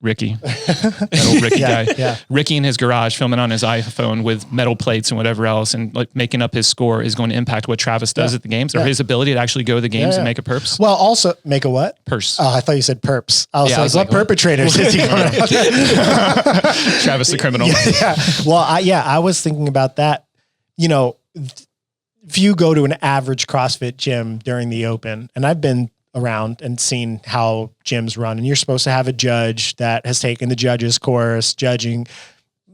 Ricky, that old Ricky guy, Ricky in his garage filming on his iPhone with metal plates and whatever else, and like making up his score is going to impact what Travis does at the games or his ability to actually go to the games and make a perps. Well, also make a what? Purse. Oh, I thought you said perps. I was like, what what? perpetrators is he going after? Travis the criminal. Well, I was thinking about that. You know, if you go to an average CrossFit gym during the open, and I've been around and seen how gyms run, and you're supposed to have a judge that has taken the judges course judging.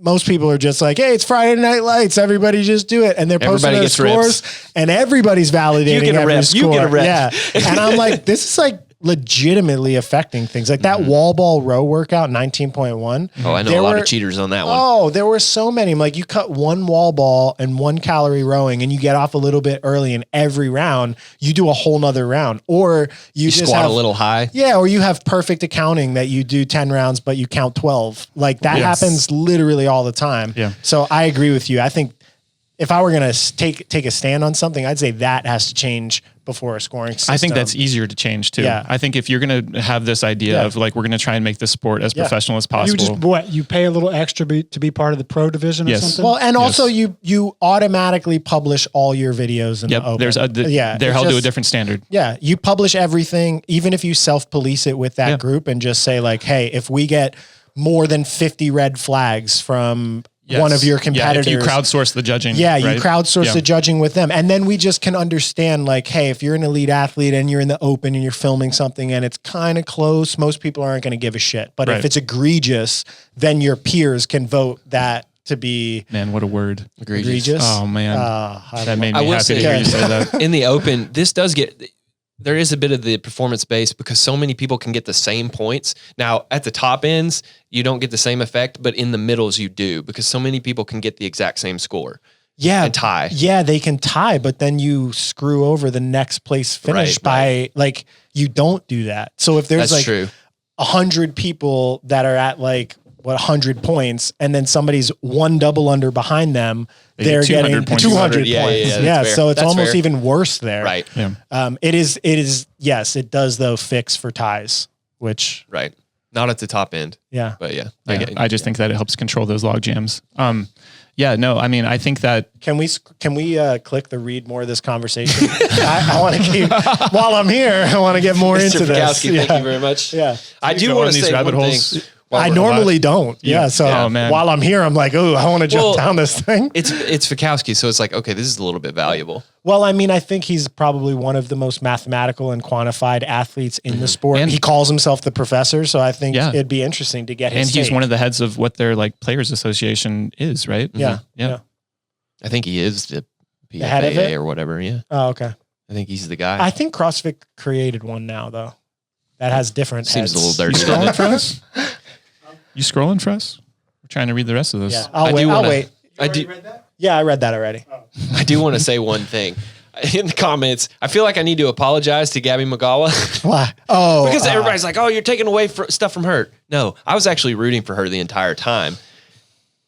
Most people are just like, hey, it's Friday Night Lights. Everybody just do it. And they're posting Everybody their gets scores reps. and everybody's validating You get a every rep. score. You get a rep. Yeah. And I'm like, this is like legitimately affecting things. Like that wall ball row workout, 19.1. Oh, I know a lot of cheaters on that one. Oh, there were so many. I'm like, you cut one wall ball and 1 calorie rowing and you get off a little bit early in every round, you do a whole nother round. Or you just squat have, a little high. Yeah, or you have perfect accounting that you do 10 rounds, but you count 12. Like that happens literally all the time. Yeah. So I agree with you. I think if I were going to take a stand on something, I'd say that has to change before a scoring system. I think that's easier to change too. Yeah. I think if you're going to have this idea of like, we're going to try and make this sport as professional as possible. You pay a little extra to be part of the pro division or something? Well, and also you automatically publish all your videos in the open. There's they're held to a different standard. Yeah, you publish everything, even if you self-police it with that group and just say like, hey, if we get more than 50 red flags from one of your competitors. Yeah, if you crowdsource the judging. Yeah, you right? crowdsource the judging with them. And then we just can understand like, hey, if you're an elite athlete and you're in the open and you're filming something and it's kind of close, most people aren't going to give a shit. But if it's egregious, then your peers can vote that to be... Man, what a word. Egregious. Oh, man. That made me I will happy to say- hear you say that. In the open, this does get... There is a bit of the performance base because so many people can get the same points. Now, at the top ends, you don't get the same effect, but in the middles, you do because so many people can get the exact same score. Yeah. And tie. Yeah, they can tie, but then you screw over the next place finish by like, you don't do that. So if there's That's like true. 100 people that are at like, 100 points, and then somebody's one double under behind them, they're 200 getting points. 200 points. Yeah, that's fair. So it's That's almost fair. even worse there. Right. Yeah. It is, yes, it does though fix for ties, which, Right. Not at the top end, yeah. but yeah. I just think that it helps control those log jams. Yeah, no, I mean, I think that Can we click the read more of this conversation? I want to keep, while I'm here, I want to get more Mr. into this. Fikowski, thank you very much. Yeah. I do go want on to these say rabbit one holes. thing. I normally don't. Yeah. So Oh, man. while I'm here, I'm like, oh, I want to jump down this thing. It's Fikowski, so it's like, okay, this is a little bit valuable. Well, I mean, I think he's probably one of the most mathematical and quantified athletes in the sport. And he calls himself the professor. So I think Yeah. it'd be interesting to get his and he's take. one of the heads of what their like players association is, right? Yeah. Yeah. I think he is the head of it? PFAA or whatever. Yeah, Oh, okay. I think he's the guy. I think CrossFit created one now, though. That has different Seems heads. a little dirty. You doesn't scrolling it? for us? You scrolling for us? We're trying to read the rest of this. Yeah. I'll I wait. do I'll wanna- wait. I do. Yeah, I read that already. I do want to say one thing. in the comments, I feel like I need to apologize to Gabby Magala. Why? Oh, because everybody's like, oh, you're taking away stuff from her. No, I was actually rooting for her the entire time.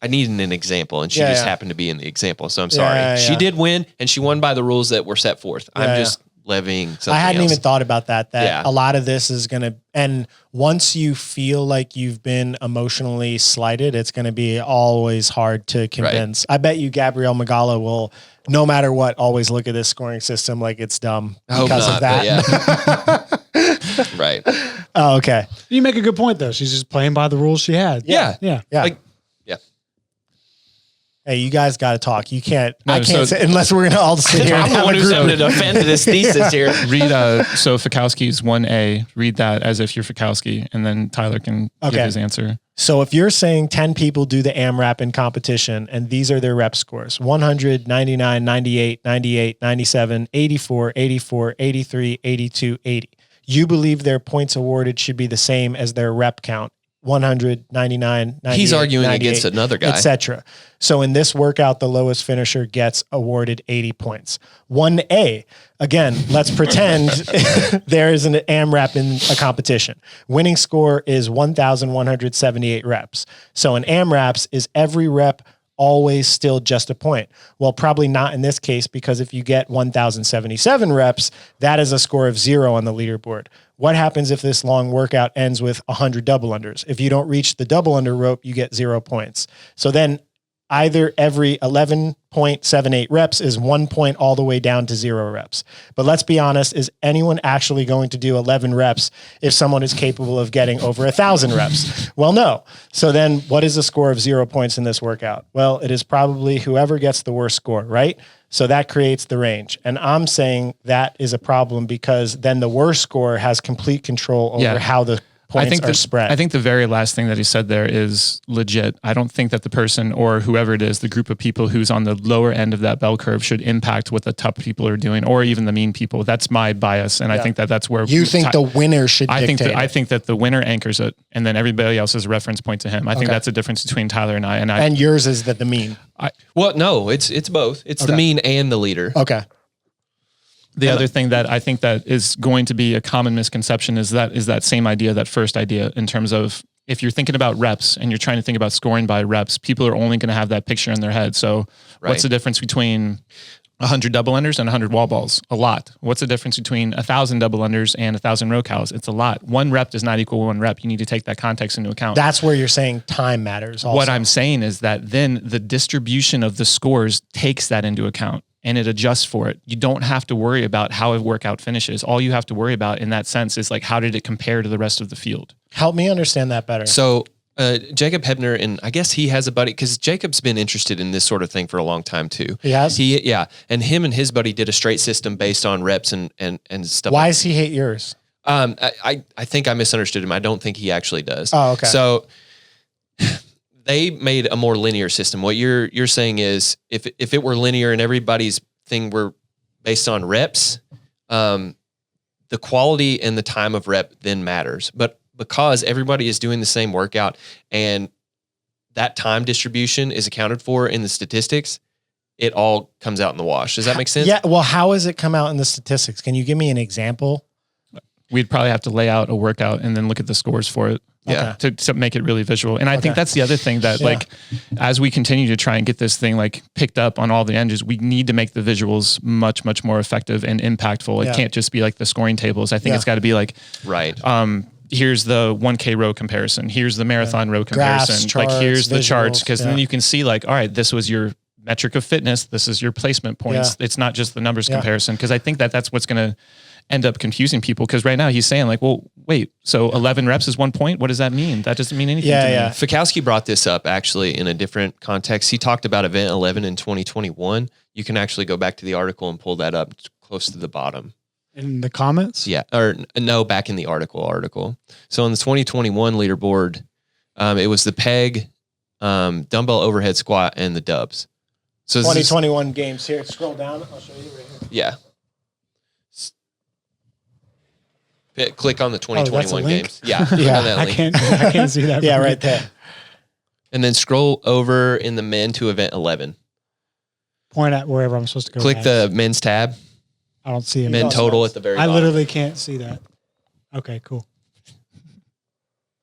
I needed an example, and she just happened to be in the example. So I'm sorry. She did win, and she won by the rules that were set forth. I'm just levying something I hadn't else. even thought about that a lot of this is going to, and once you feel like you've been emotionally slighted, it's going to be always hard to convince. Right. I bet you Gabrielle Magala will, no matter what, always look at this scoring system like it's dumb because of that. Right. Oh, okay. You make a good point though. She's just playing by the rules she had. Yeah. Like, hey, you guys got to talk. You can't. I can't say unless we're gonna all sit here. I'm the one who's having to defend this thesis here. Read so Fikowski's 1A. Read that as if you're Fikowski, and then Tyler can give his answer. So if you're saying 10 people do the AMRAP in competition, and these are their rep scores: 100, 99, 98, 98, 97, 84, 84, 83, 82, 80. You believe their points awarded should be the same as their rep count. 100, 99, 98, he's arguing 98, against another guy, etc. So in this workout, the lowest finisher gets awarded 80 points. 1A, again, let's pretend there is an AMRAP in a competition. Winning score is 1,178 reps. So an AMRAPs is every rep always still just a point. Well, probably not in this case, because if you get 1,077 reps, that is a score of 0 on the leaderboard. What happens if this long workout ends with 100 double unders? If you don't reach the double under rope, you get 0 points. So then either every 11.78 reps is 1 point all the way down to 0 reps. But let's be honest, is anyone actually going to do 11 reps if someone is capable of getting over 1,000 reps? Well, no. So then what is the score of 0 points in this workout? Well, it is probably whoever gets the worst score, right? So that creates the range. And I'm saying that is a problem because then the worst score has complete control over how the points are spread. I think the very last thing that he said there is legit. I don't think that the person or whoever it is, the group of people who's on the lower end of that bell curve should impact what the top people are doing or even the mean people. That's my bias. And I think that that's where you think the winner should dictate it. I think that the winner anchors it and then everybody else is a reference point to him. I think that's the difference between Tyler and I. And yours is that the mean. Well, no, it's both. It's the mean and the leader. Okay. The other thing that I think that is going to be a common misconception is that same idea, that first idea, in terms of if you're thinking about reps and you're trying to think about scoring by reps, people are only going to have that picture in their head. So what's the difference between 100 double unders and 100 wall balls? A lot. What's the difference between 1,000 double unders and 1,000 row cows? It's a lot. One rep does not equal one rep. You need to take that context into account. That's where you're saying time matters also. What I'm saying is that then the distribution of the scores takes that into account and it adjusts for it. You don't have to worry about how a workout finishes. All you have to worry about in that sense is like, how did it compare to the rest of the field? Help me understand that better. So Jacob Hebner, and I guess he has a buddy, because Jacob's been interested in this sort of thing for a long time too. He has? And him and his buddy did a straight system based on reps and stuff. Why does he hate yours? I think I misunderstood him. I don't think he actually does. Oh, okay. So they made a more linear system. What you're saying is if it were linear and everybody's thing were based on reps, the quality and the time of rep then matters. But because everybody is doing the same workout and that time distribution is accounted for in the statistics, it all comes out in the wash. Does that make sense? Yeah. Well, how does it come out in the statistics? Can you give me an example? We'd probably have to lay out a workout and then look at the scores for it. Yeah. To make it really visual. And I think that's the other thing that like, as we continue to try and get this thing like picked up on all the edges, we need to make the visuals much, much more effective and impactful. It can't just be like the scoring tables. I think it's got to be like, here's the 1K row comparison. Here's the marathon row comparison. Graphs, charts, like here's the charts. visuals, Cause then you can see like, all right, this was your metric of fitness. This is your placement points. It's not just the numbers comparison. Cause I think that that's what's going to end up confusing people. Cause right now he's saying like, well, wait, so 11 reps is 1 point. What does that mean? That doesn't mean anything to me. Fikowski brought this up actually in a different context. He talked about event 11 in 2021. You can actually go back to the article and pull that up. It's close to the bottom. In the comments? Yeah. Or no, back in the article. So on the 2021 leaderboard, it was the peg, dumbbell overhead squat, and the dubs. So 2021 games here. Scroll down. I'll show you right here. Yeah. Click on the 2021 games. Yeah. I can't see that. Yeah, right there. And then scroll over in the men to event 11. Point at wherever I'm supposed to go. Click the men's tab. I don't see him. then total at the very I bottom. literally can't see that. Okay, cool.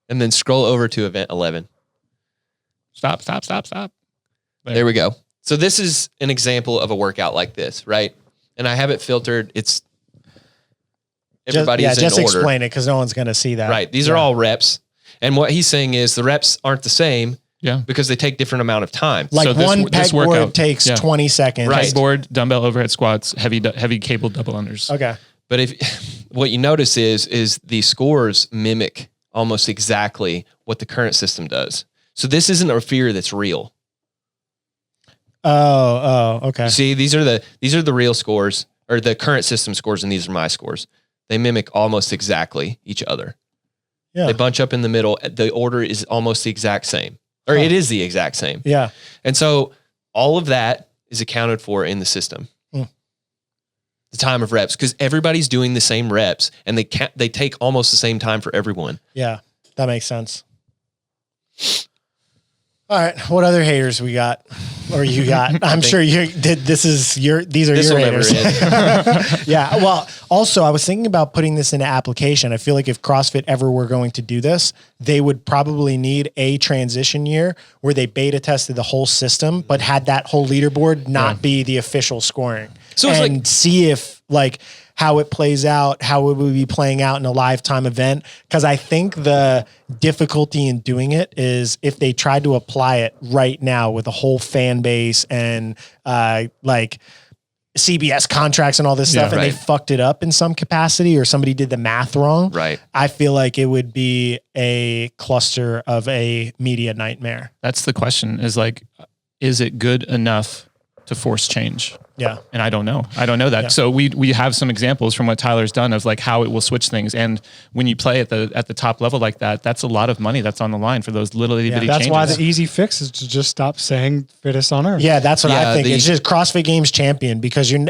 And then scroll over to event 11. Stop. There we go. So this is an example of a workout like this, right? And I have it filtered. It's everybody's in just order. explain it because no one's going to see that. Right. These are all reps. And what he's saying is the reps aren't the same because they take different amount of time. Like So one this pegboard workout takes 20 seconds. Right. Pegboard, dumbbell overhead squats, heavy cable double unders. Okay. But if what you notice is the scores mimic almost exactly what the current system does. So this isn't a fear that's real. Okay. You see, these are the real scores, or the current system scores, and these are my scores. They mimic almost exactly each other. Yeah. They bunch up in the middle. The order is almost the exact same, or it is the exact same. Yeah. And so all of that is accounted for in the system. The time of reps, because everybody's doing the same reps, and they take almost the same time for everyone. Yeah. That makes sense. All right. What other haters we got, or you got? I'm sure you did. These are This your will never haters. end. Yeah. Well, also I was thinking about putting this into application. I feel like if CrossFit ever were going to do this, they would probably need a transition year where they beta tested the whole system, but had that whole leaderboard not be the official scoring. So it's and like, see if how it plays out, how it would be playing out in a lifetime event. Cause I think the difficulty in doing it is if they tried to apply it right now with a whole fan base and like CBS contracts and all this stuff, and they fucked it up in some capacity, or somebody did the math wrong. Right. I feel like it would be a cluster of a media nightmare. That's the question, is it good enough to force change? Yeah. And I don't know that. Yeah. So we have some examples from what Tyler's done of like how it will switch things. And when you play at the top level like that, that's a lot of money that's on the line for those little itty bitty That's changes. why the easy fix is to just stop saying fittest on earth. Yeah, that's what I think. the- It's just CrossFit Games champion, because you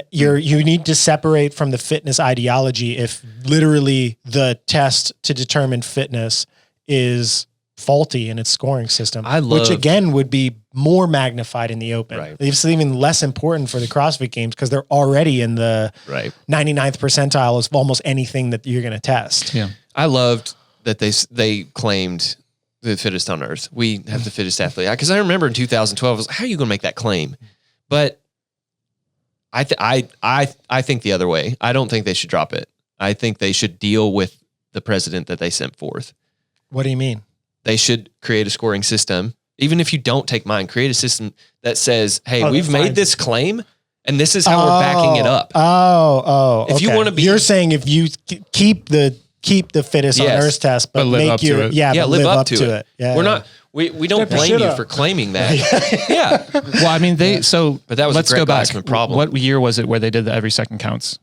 need to separate from the fitness ideology if literally the test to determine fitness is faulty in its scoring system, which again would be more magnified in the open. Right. It's even less important for the CrossFit Games because they're already in the 99th percentile of almost anything that you're going to test. Yeah. I loved that they claimed the fittest on earth. We have the fittest athlete. Because I remember in 2012, I was like, how are you going to make that claim? But I think the other way. I don't think they should drop it. I think they should deal with the president that they sent forth. What do you mean? They should create a scoring system. Even if you don't take mine, create a system that says, hey, we've made this claim and this is how we're backing it up. If you want to be, you're saying if you keep the fittest on earth test, but live make up to your it. but live up to it. Yeah, we're not. We don't blame you for claiming that. Yeah. Well, I mean, but that was let's a Greg go back. Glassman problem. What year was it where they did the every second counts?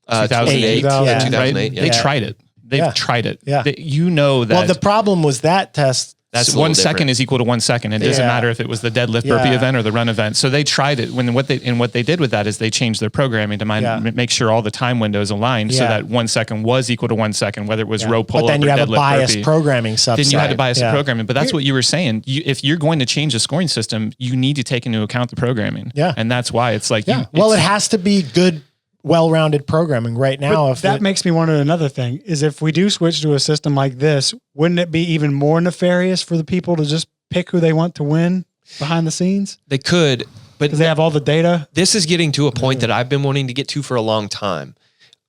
2008. 2008. 2008. Yeah. They tried it. They've tried it. Yeah. You know that. Well, the problem was that test. That's 1 second is equal to 1 second. It doesn't matter if it was the deadlift burpee event or the run event. So they tried it. What they did with that is they changed their programming to make sure all the time windows aligned so that 1 second was equal to 1 second, whether it was row pull up or But then you have a deadlift biased burpee. programming subset. Then you had to bias the programming. But that's what you were saying. If you're going to change the scoring system, you need to take into account the programming. Yeah. And that's why it's like, Well, it has to be good, well-rounded programming right now. But that makes me wonder another thing is if we do switch to a system like this, wouldn't it be even more nefarious for the people to just pick who they want to win behind the scenes? They could, but Because they have all the data. this is getting to a point that I've been wanting to get to for a long time.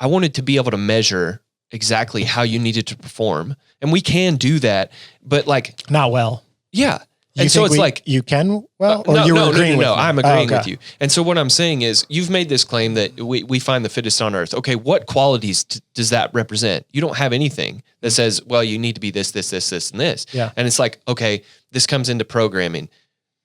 I wanted to be able to measure exactly how you needed to perform. And we can do that, but not well. yeah. You And so think it's like, you can well, or no, you were no, agreeing with me? I'm agreeing okay. with you. And so what I'm saying is you've made this claim that we find the fittest on earth. Okay. What qualities does that represent? You don't have anything that says, well, you need to be this, and this. Yeah. And it's like, okay, this comes into programming.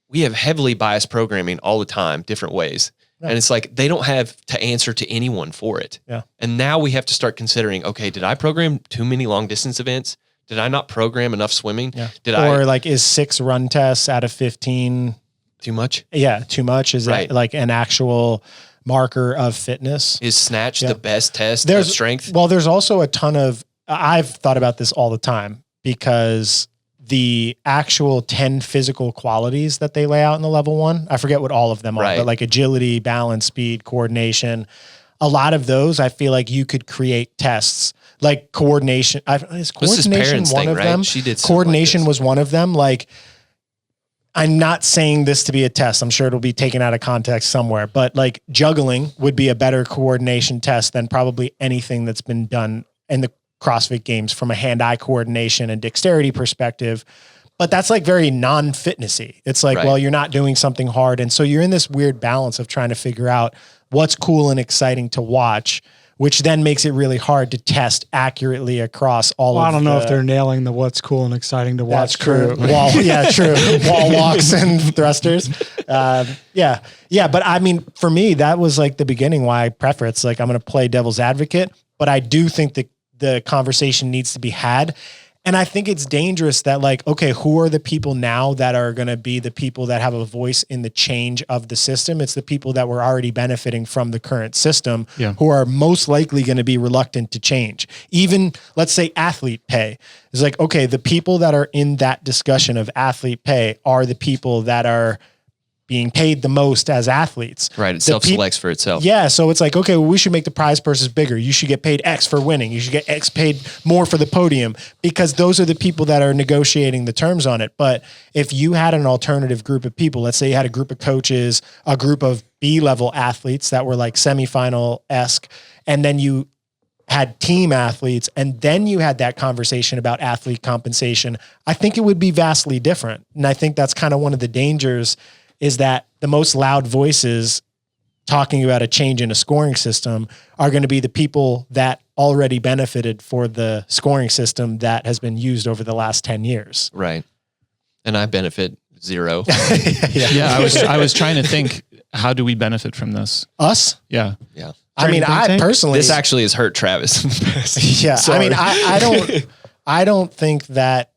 We have heavily biased programming all the time, different ways. Right. And it's like, they don't have to answer to anyone for it. Yeah. And now we have to start considering, okay, did I program too many long distance events? Did I not program enough swimming? Yeah. Is 6 run tests out of 15 too much? Yeah, too much? Is Right. that like an actual marker of fitness? Is snatch the best test of strength? Well, there's also a ton of, I've thought about this all the time because the actual 10 physical qualities that they lay out in the level 1, I forget what all of them are, Right. but like agility, balance, speed, coordination. a lot of those, I feel like you could create tests like coordination. Is coordination one of them? She did coordination was one of them. Like, I'm not saying this to be a test. I'm sure it'll be taken out of context somewhere, but like juggling would be a better coordination test than probably anything that's been done in the CrossFit Games from a hand-eye coordination and dexterity perspective. But that's like very non-fitnessy. It's like, well, you're not doing something hard. And so you're in this weird balance of trying to figure out what's cool and exciting to watch, which then makes it really hard to test accurately across all of I don't know if they're nailing the what's cool and exciting to watch. That's true. Wall walks and thrusters. Yeah. But I mean, for me, that was like the beginning why I prefer it's like, I'm going to play devil's advocate, but I do think that the conversation needs to be had. And I think it's dangerous that like, okay, who are the people now that are going to be the people that have a voice in the change of the system? It's the people that were already benefiting from the current system who are most likely going to be reluctant to change. Even let's say athlete pay is like, okay, the people that are in that discussion of athlete pay are the people that are being paid the most as athletes. Right. It self-selects for itself. Yeah. So it's like, okay, well, we should make the prize purses bigger. You should get paid X for winning. You should get X paid more for the podium, because those are the people that are negotiating the terms on it. But if you had an alternative group of people, let's say you had a group of coaches, a group of B-level athletes that were like semifinal-esque, and then you had team athletes, and then you had that conversation about athlete compensation, I think it would be vastly different. And I think that's kind of one of the dangers, is that the most loud voices talking about a change in a scoring system are going to be the people that already benefited for the scoring system that has been used over the last 10 years. Right. And I benefit zero. Yeah. I was trying to think, how do we benefit from this? Us? Yeah. Yeah. I mean, I personally, this actually has hurt Travis. yeah. Sorry. I mean, I don't think that.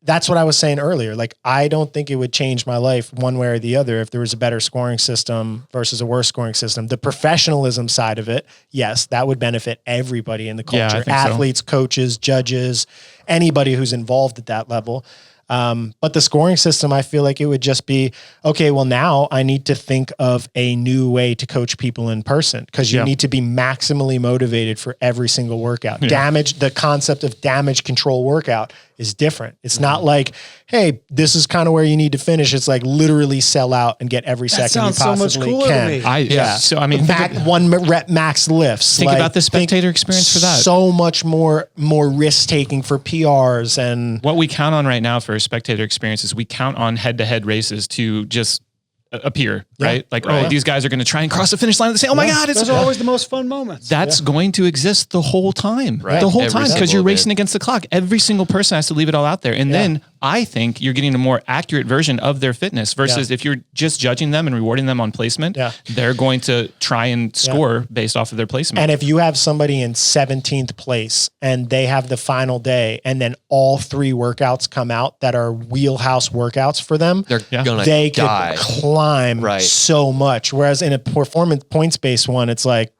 That's what I was saying earlier. Like, I don't think it would change my life one way or the other if there was a better scoring system versus a worse scoring system. The professionalism side of it, yes, that would benefit everybody in the culture. Yeah, athletes, coaches, judges, anybody who's involved at that level. But the scoring system, I feel like it would just be, okay, well, now I need to think of a new way to coach people in person, because you need to be maximally motivated for every single workout. The concept of damage control workout is different. It's not like, hey, this is kind of where you need to finish. It's like literally sell out and get every second you possibly so much cooler can. to me. So I mean, One rep max lifts. Think about the spectator experience for that. So much more risk taking for PRs. And what we count on right now for spectator experiences, we count on head-to-head races to just appear, right? Like, oh, these guys are going to try and cross the finish line at the same. Oh my God, those are always the most fun moments. That's going to exist the whole time, Right. the whole Every time, because single you're racing event. against the clock. Every single person has to leave it all out there. And then I think you're getting a more accurate version of their fitness versus if you're just judging them and rewarding them on placement, they're going to try and score based off of their placement. And if you have somebody in 17th place and they have the final day, and then all 3 workouts come out that are wheelhouse workouts for them, They're gonna they die. could climb so much. Whereas in a performance points-based one, it's like,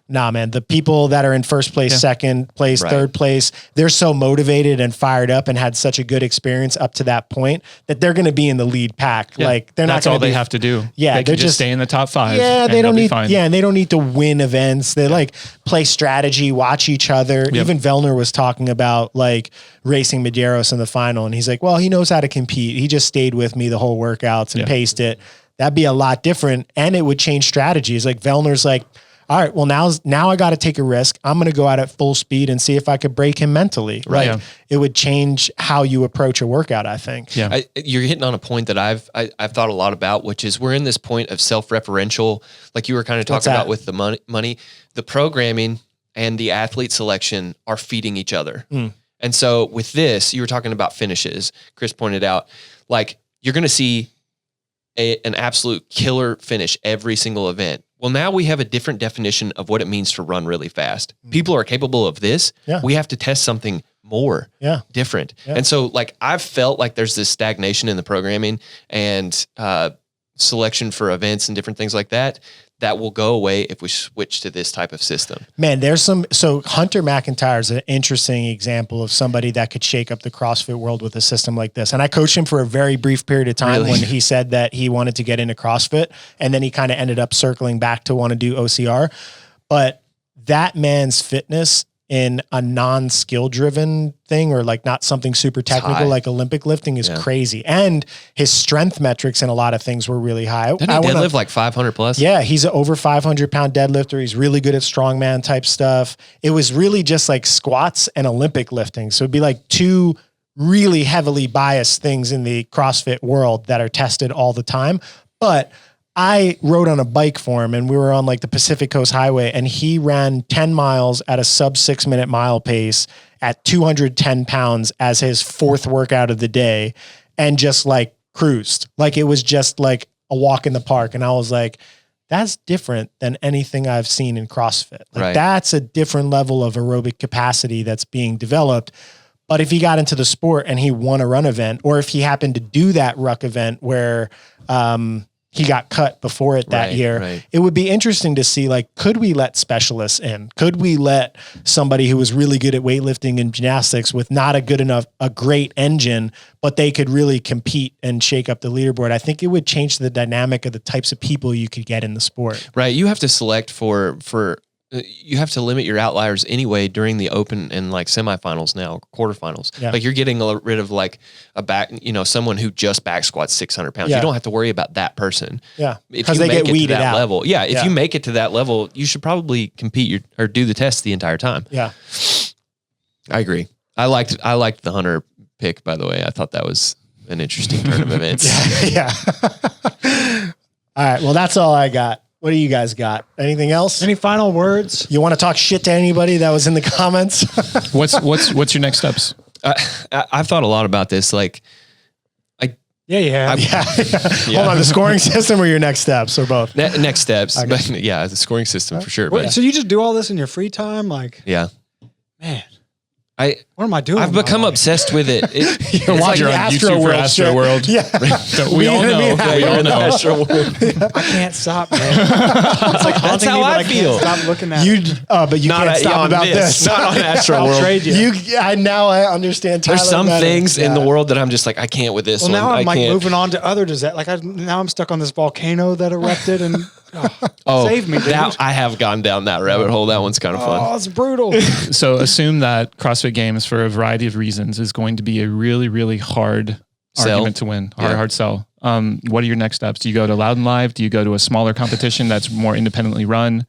nah, man, the people that are in first place, second place, third place, they're so motivated and fired up and had such a good experience up to that point that they're going to be in the lead pack. Like, they're That's not all going to they have to do. Yeah, they can just stay in the top 5. Yeah, they don't need. Fine. Yeah, and they don't need to win events. They like play strategy, watch each other. Even Vellner was talking about like racing Medeiros in the final, and he's like, "Well, he knows how to compete. He just stayed with me the whole workouts and paced it." That'd be a lot different, and it would change strategies. Like Vellner's like, all right, well now I got to take a risk. I'm going to go out at full speed and see if I could break him mentally. Right. Like, it would change how you approach a workout, I think. Yeah. You're hitting on a point that I've thought a lot about, which is we're in this point of self-referential, like you were kind of talking about with the money, the programming and the athlete selection are feeding each other. And so with this, you were talking about finishes. Chris pointed out, like, you're going to see an absolute killer finish every single event. Well, now we have a different definition of what it means to run really fast. People are capable of this. We have to test something more different. And so, like, I've felt like there's this stagnation in the programming and selection for events and different things like that will go away if we switch to this type of system. Man, so Hunter McIntyre is an interesting example of somebody that could shake up the CrossFit world with a system like this. And I coached him for a very brief period of time when he said that he wanted to get into CrossFit. And then he kind of ended up circling back to want to do OCR. but that man's fitness in a non-skill driven thing, or like not something super technical like Olympic lifting, is crazy. And his strength metrics in a lot of things were really high. Didn't he deadlift like 500 plus? Yeah, he's an over 500 pound deadlifter. He's really good at strongman type stuff. It was really just like squats and Olympic lifting. So it'd be like two really heavily biased things in the CrossFit world that are tested all the time. But I rode on a bike for him, and we were on like the Pacific Coast Highway, and he ran 10 miles at a sub 6 minute mile pace at 210 pounds as his fourth workout of the day, and just like cruised. Like it was just like a walk in the park. And I was like, that's different than anything I've seen in CrossFit. Like that's a different level of aerobic capacity that's being developed. But if he got into the sport and he won a run event, or if he happened to do that ruck event where, he got cut before it that year, it would be interesting to see, like, could we let specialists in? Could we let somebody who was really good at weightlifting and gymnastics with not a great engine, but they could really compete and shake up the leaderboard? I think it would change the dynamic of the types of people you could get in the sport. Right. You have to select you have to limit your outliers anyway during the open and like semifinals now, quarterfinals. Like you're getting rid of like someone who just back squats 600 pounds. You don't have to worry about that person. Yeah. Because they get weeded out. Level. Yeah. If you make it to that level, you should probably compete or do the test the entire time. Yeah. I agree. I liked the Hunter pick, by the way. I thought that was an interesting turn of events. Yeah. All right. Well, that's all I got. What do you guys got? Anything else? Any final words? You want to talk shit to anybody that was in the comments? What's your next steps? I've thought a lot about this. Like, Yeah. Hold on, the scoring system or your next steps, or both? Next steps. Okay. But the scoring system for sure. Wait, so you just do all this in your free time? Like, man. What am I doing? I've become obsessed with it. You're watching on YouTube for Astro World. Yeah. We all know. We all know. Astro World. I can't stop, man. It's like that's how I feel. Can't stop looking at it. But you can't stop about this. Not on Astro World. I'll trade you. Now I understand. There's some things in the world that I'm just like, I can't with this. Well, now I'm like moving on to other disasters. Now I'm stuck on this volcano that erupted and save me, dude. Now I have gone down that rabbit hole. That one's kind of fun. Oh, it's brutal. So assume that CrossFit Games, for a variety of reasons, is going to be a really, really hard argument to win. Hard sell. What are your next steps? Do you go to Loudon Live? Do you go to a smaller competition that's more independently run?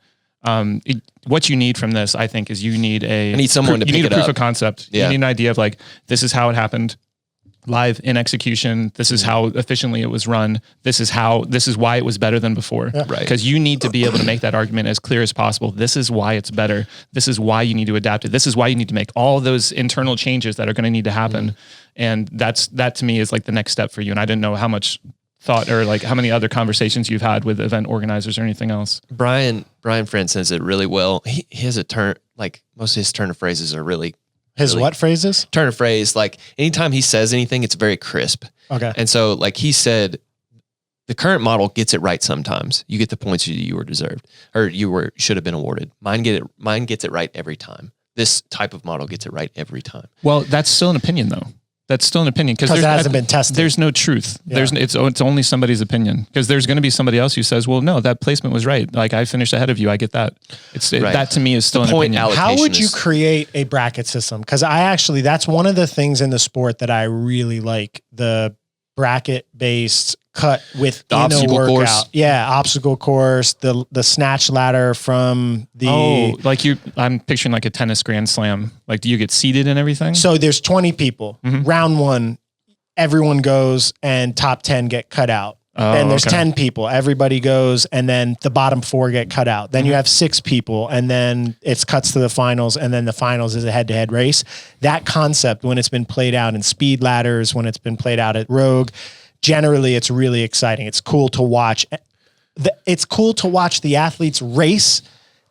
What you need from this, I think, is you need someone to pick it up. You need a proof of concept. Yeah. You need an idea of like, this is how it happened live in execution. This is how efficiently it was run. This is why it was better than before. Yeah. Right. Because you need to be able to make that argument as clear as possible. This is why it's better. This is why you need to adapt it. This is why you need to make all those internal changes that are going to need to happen. And that to me is like the next step for you. And I didn't know how much thought or like how many other conversations you've had with event organizers or anything else. Brian Friend says it really well. He has a turn, like most of his turn of phrases are really what phrases? Turn of phrase. Like anytime he says anything, it's very crisp. Okay. And so like he said, the current model gets it right sometimes. You get the points you were deserved or should have been awarded. Mine gets it right every time. This type of model gets it right every time. Well, that's still an opinion though. That's still an opinion because it hasn't been tested. There's no truth. Yeah. It's only somebody's opinion because there's going to be somebody else who says, well, no, that placement was right. Like I finished ahead of you. I get that. That to me is still an opinion. How would you create a bracket system? Because that's one of the things in the sport that I really like, the bracket based cut with the obstacle workout. Course. Yeah. Obstacle course, the snatch ladder from I'm picturing like a tennis grand slam. Like, do you get seated and everything? So there's 20 people. Mm-hmm. Round one, everyone goes and top 10 get cut out. Then there's 10 people, everybody goes, and then the bottom 4 get cut out. Then you have 6 people, and then it's cuts to the finals, and then the finals is a head-to-head race. That concept, when it's been played out in speed ladders, when it's been played out at Rogue, generally it's really exciting. It's cool to watch. It's cool to watch the athletes race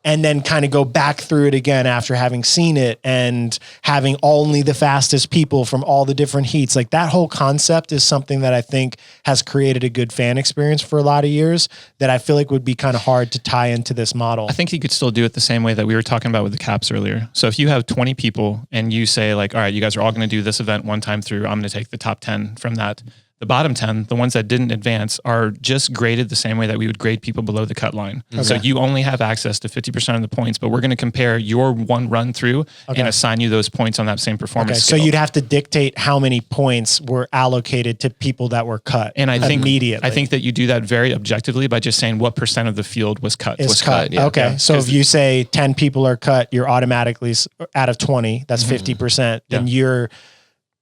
and then kind of go back through it again after having seen it and having only the fastest people from all the different heats. Like that whole concept is something that I think has created a good fan experience for a lot of years that I feel like would be kind of hard to tie into this model. I think you could still do it the same way that we were talking about with the caps earlier. So if you have 20 people and you say like, all right, you guys are all going to do this event one time through, I'm going to take the top 10 from that. The bottom 10, the ones that didn't advance, are just graded the same way that we would grade people below the cut line. Okay. So you only have access to 50% of the points, but we're going to compare your one run through and assign you those points on that same performance So scale. you'd have to dictate how many points were allocated to people that were cut. And I think immediately. I think that you do that very objectively by just saying what percent of the field was cut. Is cut. yeah. Okay. So if you say 10 people are cut, you're automatically out of 20. That's 50%. Then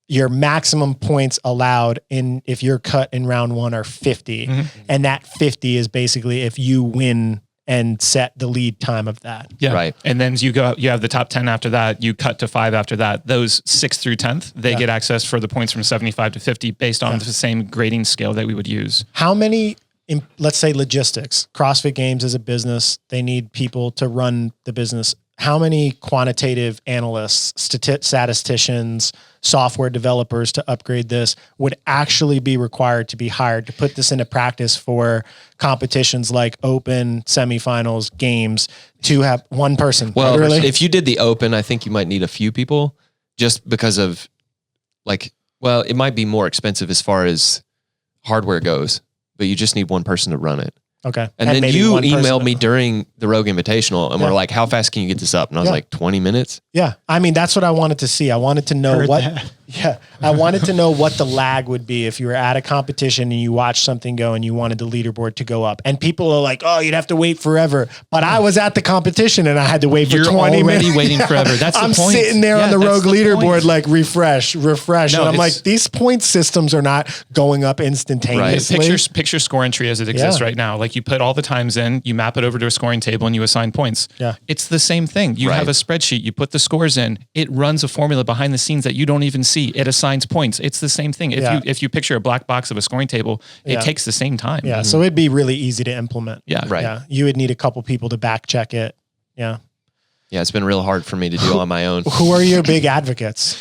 your maximum points allowed if you're cut in round 1 are 50. And that 50 is basically if you win and set the lead time of that. Yeah. Right. And then you have the top 10 after that, you cut to 5 after that. Those 6th through 10th, they get access for the points from 75 to 50 based on the same grading scale that we would use. How many, let's say logistics, CrossFit Games is a business. They need people to run the business. How many quantitative analysts, statisticians, software developers to upgrade this would actually be required to be hired to put this into practice for competitions like open, semifinals, games, to have one person? Well, really? if you did the open, I think you might need a few people just because of it might be more expensive as far as hardware goes, but you just need one person to run it. Okay. And then maybe you one person emailed me during the Rogue Invitational and we're like, how fast can you get this up? And I was like, 20 minutes. Yeah. I mean, that's what I wanted to see. I wanted to know I wanted to know what the lag would be if you were at a competition and you watched something go and you wanted the leaderboard to go up. And people are like, oh, you'd have to wait forever. But I was at the competition and I had to wait for 20 minutes. You're already waiting forever. That's the I'm point. sitting there on the Rogue leaderboard, point. like refresh. No, and I'm like, these point systems are not going up instantaneously. Picture score entry as it exists right now. Like you put all the times in, you map it over to a scoring table and you assign points. Yeah. It's the same thing. You have a spreadsheet, you put the scores in, it runs a formula behind the scenes that you don't even see. It assigns points. It's the same thing. If you picture a black box of a scoring table, it takes the same time. Yeah. So it'd be really easy to implement. Yeah. Right. Yeah. You would need a couple people to back check it. Yeah. Yeah. It's been real hard for me to do on my own. Who are your big advocates?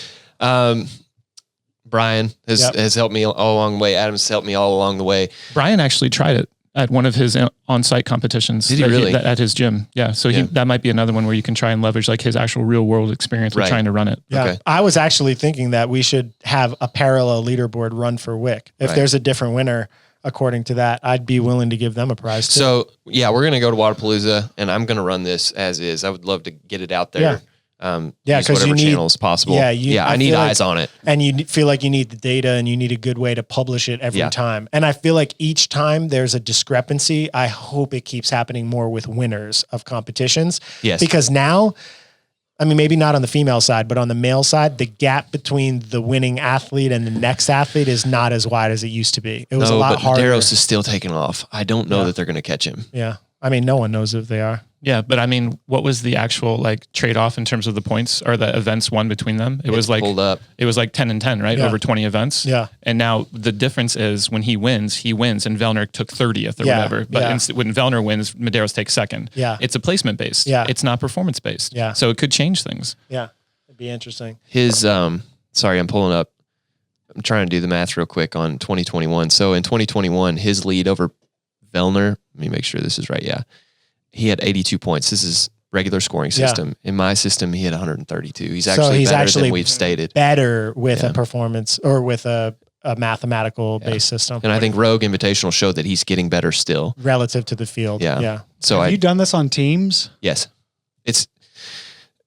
Brian has helped me all along the way. Adam's helped me all along the way. Brian actually tried it at one of his on-site competitions. Did he really? At his gym. Yeah. So that might be another one where you can try and leverage like his actual real world experience with trying to run it. Yeah. Okay. I was actually thinking that we should have a parallel leaderboard run for WIC. If there's a different winner, according to that, I'd be willing to give them a prize too. So yeah, we're going to go to Wadapalooza and I'm going to run this as is. I would love to get it out there. Yeah. Use whatever channels possible. I need eyes on it. And you feel like you need the data and you need a good way to publish it every time. And I feel like each time there's a discrepancy. I hope it keeps happening more with winners of competitions. Yes. Because now, I mean, maybe not on the female side, but on the male side, the gap between the winning athlete and the next athlete is not as wide as it used to be. It was a lot harder. Daros is still taking off. I don't know that they're going to catch him. Yeah. I mean, no one knows if they are. Yeah, but I mean, what was the actual like trade-off in terms of the points or the events won between them? It was like pulled up. It was like 10 and 10, right? Yeah. Over 20 events. Yeah. And now the difference is when he wins, and Vellner took 30th or whatever. But when Vellner wins, Medeiros takes second. Yeah. It's a placement based. Yeah. It's not performance based. Yeah. So it could change things. Yeah. It'd be interesting. His sorry, I'm pulling up. I'm trying to do the math real quick on 2021. So in 2021, his lead over Vellner, let me make sure this is right. Yeah. He had 82 points. This is regular scoring system. In my system, he had 132. He's actually better than we've stated. Better with a performance or with a mathematical based system. And I think Rogue Invitational showed that he's getting better still. Relative to the field. Yeah. Yeah. So Have you done this on teams? Yes.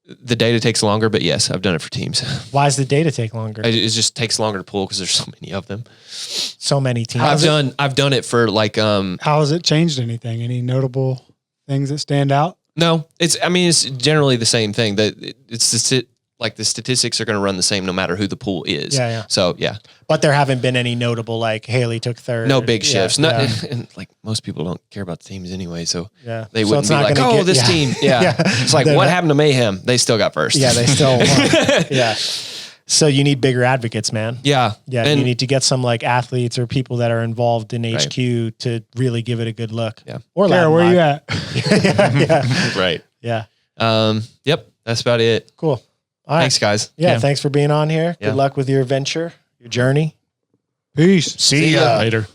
The data takes longer, but yes, I've done it for teams. Why does the data take longer? It just takes longer to pull because there's so many of them. So many teams. I've done it for like How has it changed anything? Any notable things that stand out? No, it's generally the same thing. That like the statistics are going to run the same no matter who the pool is. Yeah. So yeah, but there haven't been any notable like Haley took third. no big shifts. Yeah. And like most people don't care about the teams anyway, so Yeah. they So wouldn't it's be not like, gonna oh, get- this yeah. team. Yeah, Yeah. it's like They're what not- happened to Mayhem? They still got first. Yeah, they still won. Yeah. So you need bigger advocates, man. Yeah, Yeah, and you need to get some like athletes or people that are involved in HQ to really give it a good look. Yeah. Or Kara, Latin where you Live. at? right. Yeah. Yep, that's about it. Cool. All right. Thanks, guys. Yeah, Yeah. thanks for being on here. Yeah. Good luck with your venture, your journey. Peace. See ya. Later.